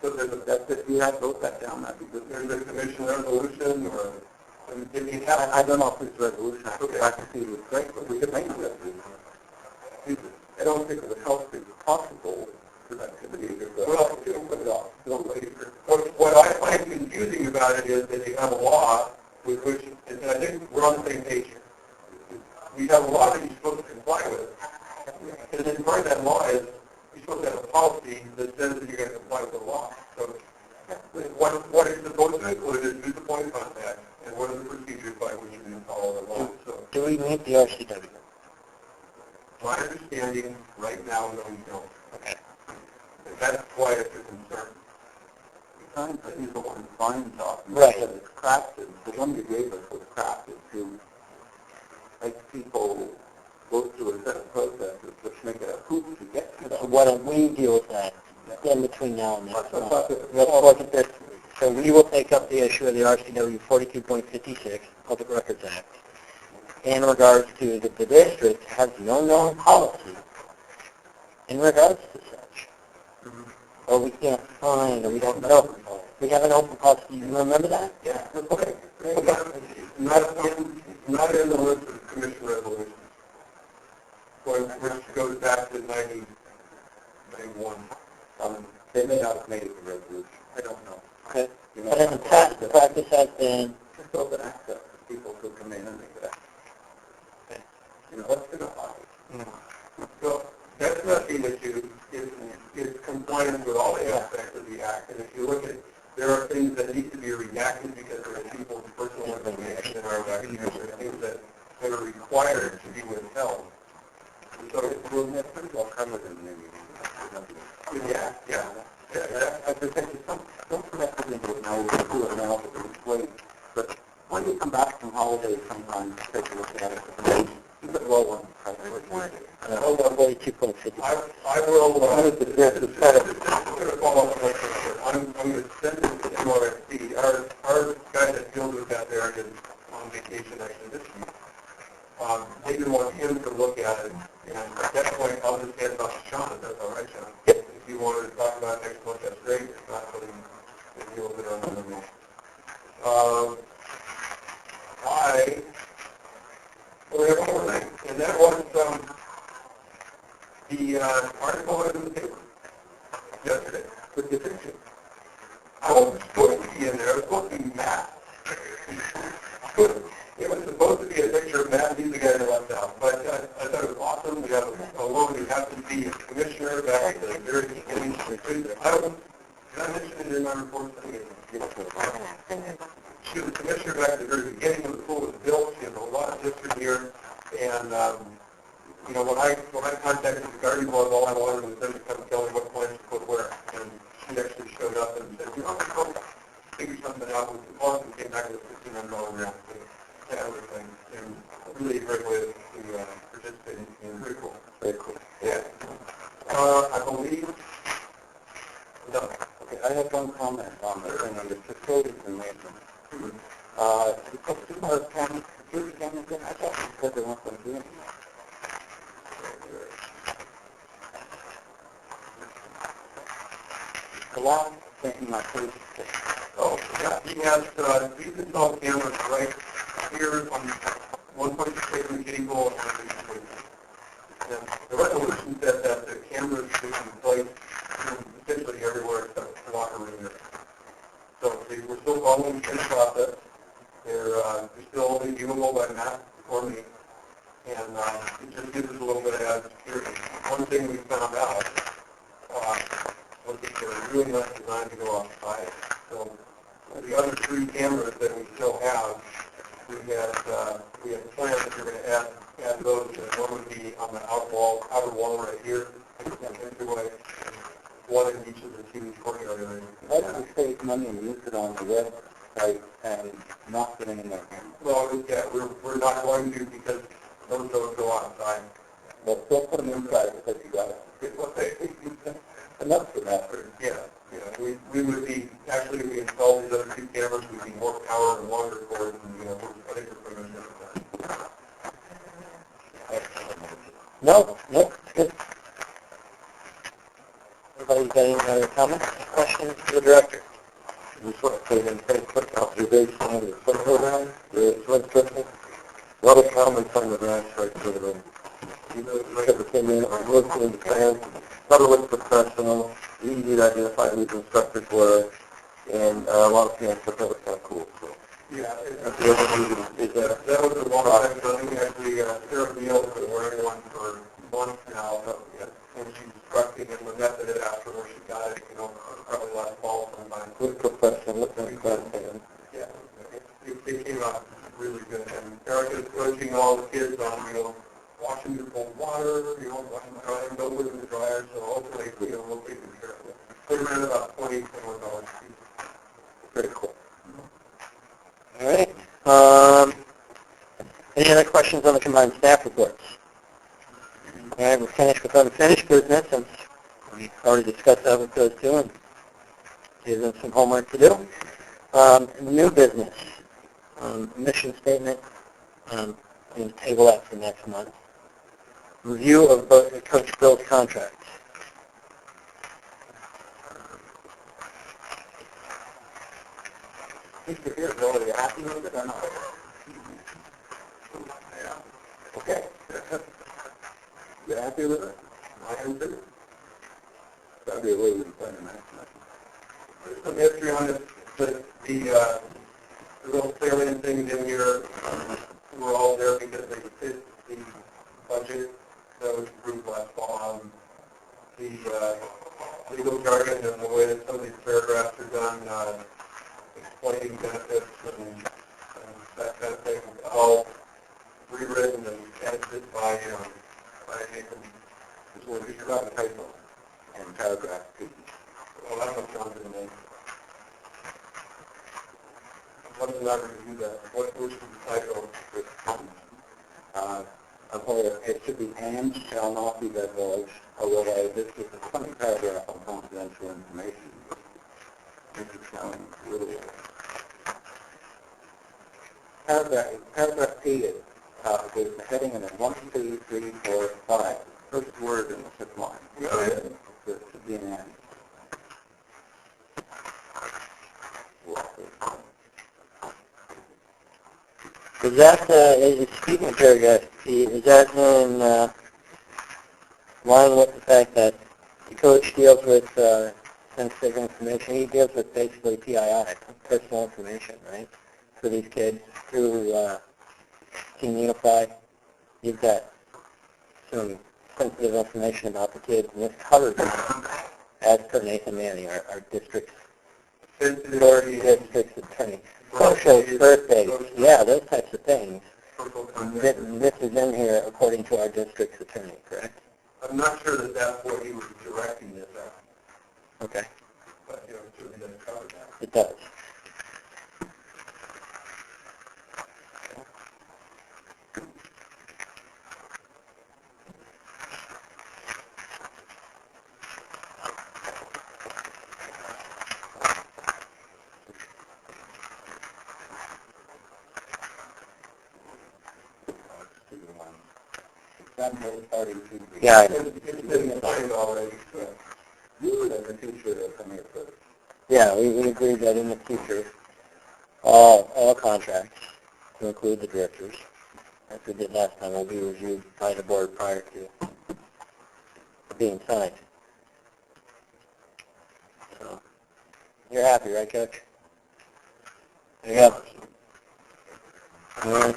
So That's if you had wrote that down, that'd be good. there's a commission resolution, or did you have? I don't know if it's a resolution. Okay. I can see it was great, but we could make a resolution. I don't think it would help if possible for that committee. Well, don't put it off. Don't wait for it. What I find confusing about it is that you have a law with which, and I think we're on the same page here. We have a law that you're supposed to comply with, And then part of that law is you're supposed to have a policy that says that you're going to comply with the law. So what is supposed to include is who's the point of contact and what are the procedures by which you're going to follow the law. So Do we meet the RCW? my understanding right now is that we don't. Okay. And that's why it's a concern. Signs that use the word fine talk. Right. Because it's crafted, the one you gave us was crafted to make people go through a set of processes which make it a hoop to get to So them. why don't we deal with that in between now and Let's then? talk about this. Let's look at this. So we will take up the issue of the RCW 42.56, Public Records Act, in regards to that the district has no known policy in regards to such. Or we can't find, or we don't know. We have an open policy. You remember that? Yeah. Okay. Not in the list of commission resolutions. Which goes back to 91. They may not have made it a resolution. I don't know. Okay. You know, But in the past, the practice has been, just open access to people who come in and make that. You know, what's going to happen? So that's not the issue. It's compliance with all the aspects of the act. And if you look at, there are things that need to be redacted because there are people's personal information in our documents. There are things that are required to be withheld. So It's pretty well covered in the yeah. I just think don't forget to think of it now, we'll do it now, wait. But when you come back from holidays sometimes, take a look at it. You could roll one. 42.50. I will, I'm going to follow up on that. I'm going to send it to MRSC. Our guy that deals with that there is on vacation actually this week. They didn't want him to look at it, and at that point, I'll just hand it off to Sean, if that's all right, Sean. If you wanted to talk about it next month, that's great. If not, then deal with it on another meeting. We have one more thing, and that was the article in the paper yesterday with the fiction. I wasn't supposed to be in there. I was supposed to be Matt. It was supposed to be a picture of Matt. He's the guy that left out. But I thought it was awesome. We have a woman who happens to be a commissioner back at the very beginning. Did I mention it in my report? She was a commissioner back at the very beginning when the pool was built. She has a lot of history here. And, you know, when I contacted the Guardian Club, all I wanted was them to come tell me what plans to put where. And she actually showed up and said, you know, let's go figure something out with the cost and came back with a $1,500 grant to everything. And really a great way to participate in pretty cool. Very cool. Yeah. I believe, no. Okay, I have one comment on the thing on the facilities and maintenance. You put 200 cameras, security cameras in, I thought you said they weren't going to do anything. The last thing in my first thing. Oh, yeah, he has, these installed cameras right here on one point six in the kiddie pool and one point six. And the resolution said that the cameras should be placed essentially everywhere except the locker room. So we're still following the same process. They're still only viewable by Matt or me. And it just gives us a little bit of added security. One thing we found out was that they're really not designed to go outside. So the other three cameras that we still have, we have plans that we're going to add those. One would be on the outer wall right here, entryway, one in each of the two courtyard areas. Why don't we save money and use it on the website and not get any more cameras? Well, yeah, we're not going to because those don't go outside. Well, still put them inside because you got it. Enough for that. Yeah. We would be, actually, if we install these other two cameras, we'd be more power and longer cords, and, I think we're pretty much no, it's good. Anybody got any other comments, questions for the director? Just want to put in a quick observation on the swim program, the swim system. A lot of comments on the ranch right to the you know, the came in, I'm listening to fans, thought it was professional, easy to identify who the instructors were, and a lot of fans thought that was kind of cool. So. Yeah, Is that was a long time ago. I think actually Sarah Beal has been wearing one for months now, it came out really good. And Erica's coaching all the kids on, washing your cold water, washing the dryer, don't put it in the dryer, so hopefully, we'll take care of it. They ran about $20, $21 a piece. Very cool. All right. Any other questions on the combined staff reports? All right, we're finished with unfinished business, and we already discussed that with those two, and gave them some homework to do. New business, mission statement, I'm going to table that for next month. Review of both Coach Bill's contracts. Mr. Pierce, are you happy with it or not? Yeah. Okay. You happy with it? I am too. That'd be a way we can plan that. Some history on it, but the little salient things in here were all there because they fit the budget that was approved last fall. The legal jargon and the way that some of these paragraphs are done, explaining benefits and that kind of thing, all rewritten and edited by Nathan. This was just about a typo in paragraph 2. Well, I don't know if John's in the name. What did I review that? What was the title? It should be and shall not be divulged, although this is a funny paragraph on confidential information. This is sounding really Paragraph P is the heading in it 1, 2, 3, 4, 5. First word in the fifth line. It should be an and. Is that, speaking of paragraph P, is that in line with the fact that the coach deals with sensitive information? He deals with basically PII, personal information, right, for these kids through Team Unify. You've got some sensitive information about the kids, and this covers it, as per Nathan Manning, our district's attorney. Socials, birthdays, yeah, those types of things. This is in here according to our district's attorney, correct? I'm not sure that that's what he was directing this at, Okay, but it certainly doesn't cover that. it does. Yeah, It's been explained already. You as a teacher are coming here first. yeah, we agreed that in the future, all contracts, to include the directors, as we did last time, will be reviewed by the board prior to being signed. So, you're happy, right, Coach? There you go. All right.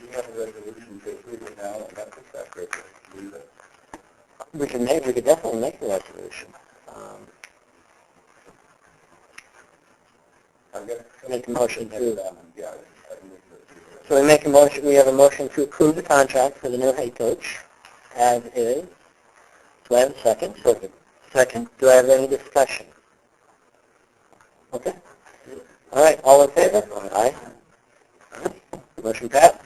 You have a resolution to approve it now, and that's a separate. We could definitely make the resolution. Make a motion to. So we make a motion. We have a motion to approve the contract for the new head coach, as is. Do I have a second? Second. Do I have any discussion? Okay. All right. All in favor? Aye. All right. Motion passed.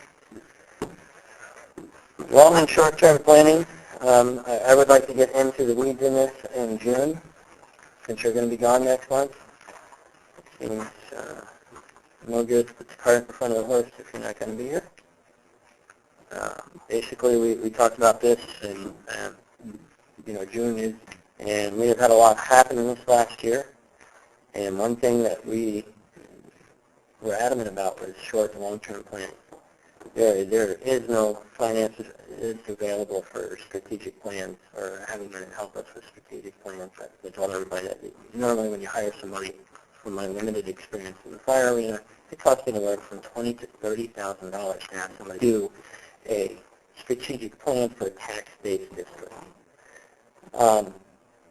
Long and short-term planning. I would like to get into the weeds in this in June, since you're going to be gone next month. Seems no good to put the cart in front of the horse if you're not going to be here. Basically, we talked about this, and June is, and we have had a lot happen in this last year. And one thing that we were adamant about was short and long-term planning. There is no finances available for strategic plans or having them help us with strategic plans. I told everybody that normally when you hire somebody, from my limited experience in the fire arena, it costs anywhere from $20,000 to $30,000 to have somebody do a strategic plan for a tax-based district.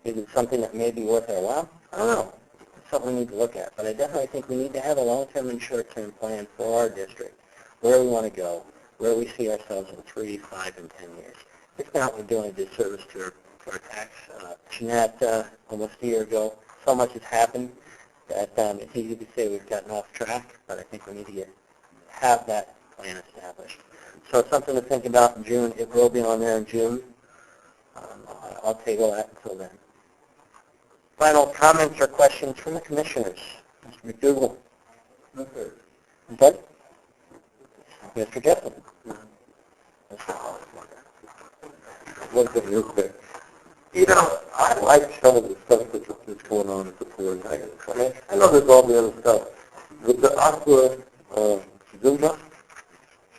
Is it something that may be worth our while? I don't know. something we need to look at. But I definitely think we need to have a long-term and short-term plan for our district, where we want to go, where we see ourselves in 3, 5, and 10 years. If not, we're doing a disservice to our tax. Jeanette, almost a year ago, so much has happened that it's easy to say we've gotten off track, but I think we need to have that plan established. So it's something to think about in June. It will be on there in June. I'll table that until then. Final comments or questions from the commissioners? Mr. McDougall? No, sir. Good? Mr. Jessup? Mr. Hollis? One thing real quick. You know, I like some of the stuff that's going on at the Florida Tigers. I mean, I know there's all the other stuff. With the Aqua Zumba,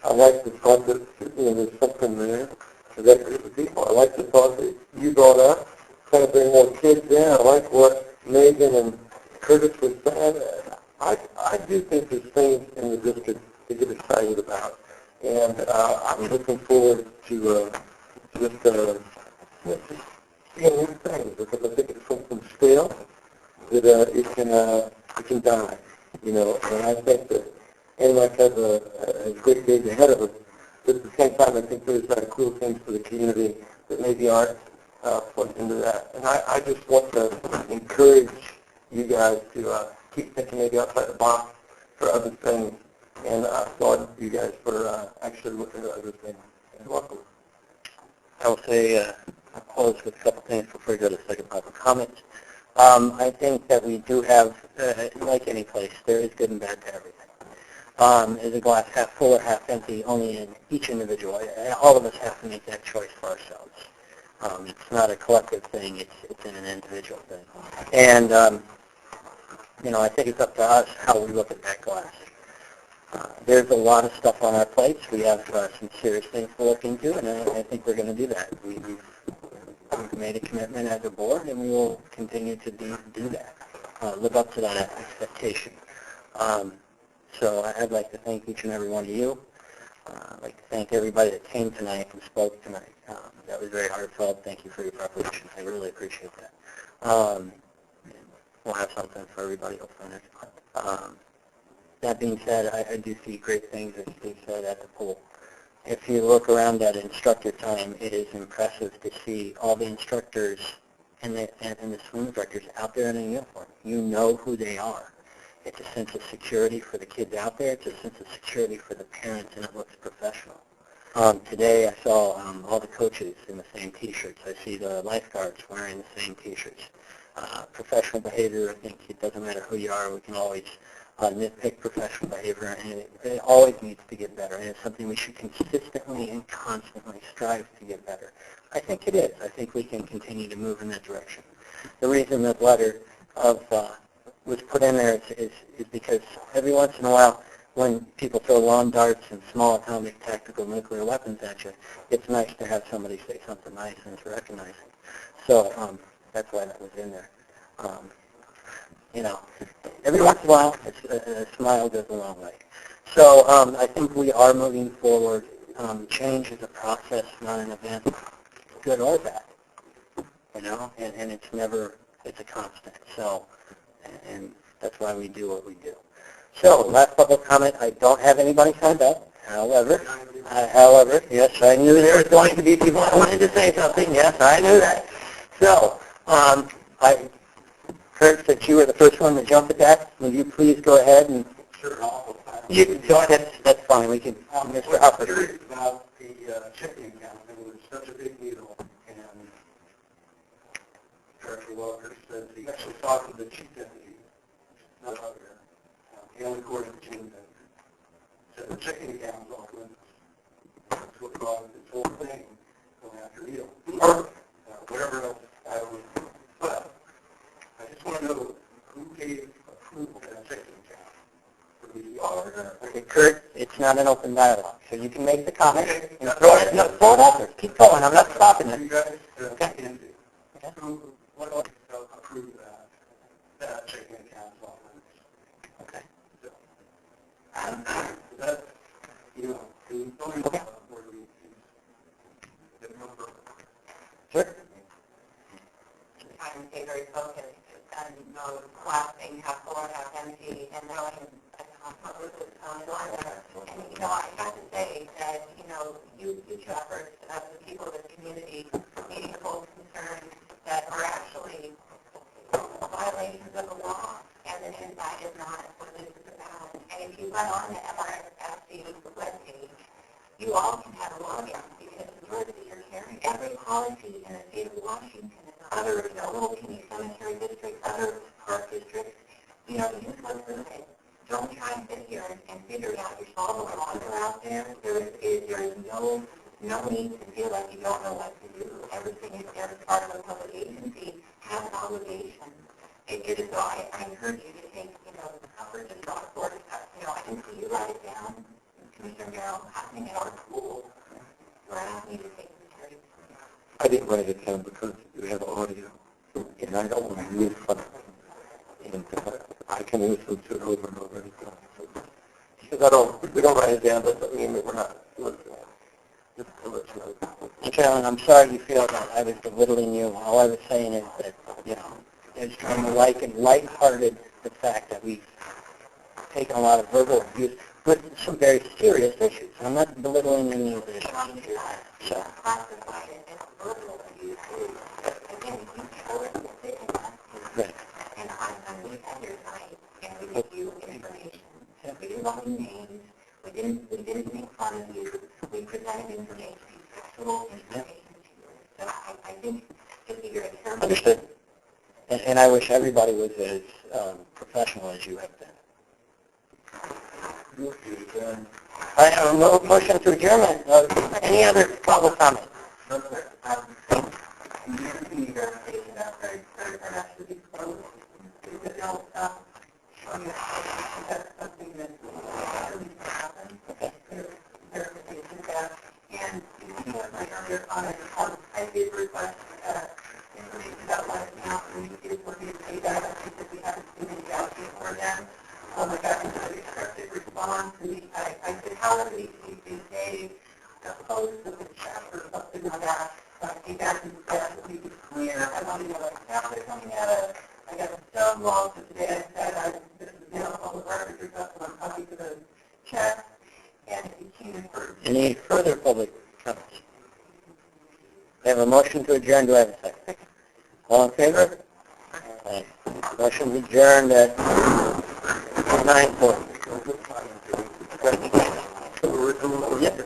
I like the thought that there's something there for that group of people. I like the thought that you brought up, trying to bring more kids in. I like what Megan and Curtis was saying. I do think there's things in the district to get excited about. And I'm looking forward to just seeing new things, because I think it's something stale that it can die, you know. And I think that NLEC has a great days ahead of us. But at the same time, I think there's cool things for the community that maybe aren't put into that. And I just want to encourage you guys to keep thinking maybe outside the box for other things. And I applaud you guys for actually looking at other things. And welcome. I will say, I'll close with a couple things before we go to the second public comments. I think that we do have, like any place, there is good and bad to everything. Is a glass half full or half empty? Only in each individual. All of us have to make that choice for ourselves. It's not a collective thing. It's an individual thing. And, you know, I think it's up to us how we look at that glass. There's a lot of stuff on our plates. We have some serious things to look into, and I think we're going to do that. We've made a commitment as a board, and we will continue to do that, live up to that expectation. So I'd like to thank each and every one of you. I'd like to thank everybody that came tonight and spoke tonight. That was very heartfelt. Thank you for your preparation. I really appreciate that. We'll have something for everybody hopefully next month. That being said, I do see great things, as Steve said, at the pool. If you look around at instructor time, it is impressive to see all the instructors and the swim instructors out there in a uniform. You know who they are. It's a sense of security for the kids out there. It's a sense of security for the parents, and it looks professional. Today I saw all the coaches in the same T-shirts. I see the lifeguards wearing the same T-shirts. Professional behavior, I think it doesn't matter who you are. We can always nitpick professional behavior, and it always needs to get better, and it's something we should consistently and constantly strive to get better. I think it is. I think we can continue to move in that direction. The reason that letter was put in there is because every once in a while, when people throw lawn darts and small atomic tactical nuclear weapons at you, it's nice to have somebody say something nice and it's recognizing. So that's why that was in there. You know, every once in a while, a smile goes a long way. So I think we are moving forward. Change is a process, not an event, good or bad. You know, and it's a constant. So, and that's why we do what we do. So, last public comment. I don't have anybody signed up. However, yes, I knew there was going to be people that wanted to say something. Yes, I knew that. So, I heard that you were the first one to jump at that. Will you please go ahead and... Sure, you can go ahead. That's fine. We can... Mr. I'm Hopper. curious about the checking account. It was such a big deal, and Director Walker said he actually talked to the chief deputy, not other, Haley Gordon, said the checking account was off limits. That's what caused this whole thing going after Neil. Whatever else, I don't know. But I just want to know who gave approval to that checking account for the auditor. Okay, Kurt, it's not an open dialogue, so you can make the comment. And throw it out there. Keep going. I'm not stopping You it. guys Okay. can do. Okay. Who, what else approved that checking account off limits? Okay. So, that, you know, going Okay. where we get number. Sure. Trying to stay very focused and no collapsing publicly on that. And, you know, I have to say that, you know, you efforts of the people of the community meeting the folks concerned that are actually violations of the law, and that is not what this is about. And if you went on the MRSC webpage, you all can have a login because the word that you're carrying, every policy in the state of Washington, other, you know, little teeny cemetery districts, other park districts, you know, you just go through it. Don't try and sit here and figure it out yourself. The laws are out there. There is no need to feel like you don't know what to do. Everything is there as part of a public agency has an obligation. It is, so I encourage you to take, you know, the comfort and draw forward. You know, I can see you write it down. Commissioner Merrill, happening at our school. We're asking you to take the material. I didn't write it down because we have audio, and I don't want to use something. And I can listen to it over and over again. Because we don't write it down, doesn't mean that we're not listening. Just to let you know. Mr. Chairman, I'm sorry you feel that I was belittling you. All I was saying is that, you know, is trying to lighthearted the fact that we've taken a lot of verbal abuse, but some very serious issues. I'm not belittling any of the issues. So. Classified it as verbal abuse. Again, you chose to sit in that Right. and I'm with your side, and we give you information. We didn't call you names. We didn't make fun of you. We presented information, factual information to you. So I think if you're a terrible... Understood. And I wish everybody was as professional as you have been. I have a motion to adjournment. Any other public comment? I did request information about what account we did for the pay data because we haven't seen any allocation for them. Oh my God, and so the expected response, and I said, how are these days opposed to the chapter or something like that? He doesn't we be clear. I don't even know what account they're coming out of. I got a stone wall today. I said, this is public records or something. I'm talking to the check. And it came for... Any further public comments? We have a motion to adjourn. Do I have a second? All in favor? Aye. Motion adjourned at 9:40. Yes.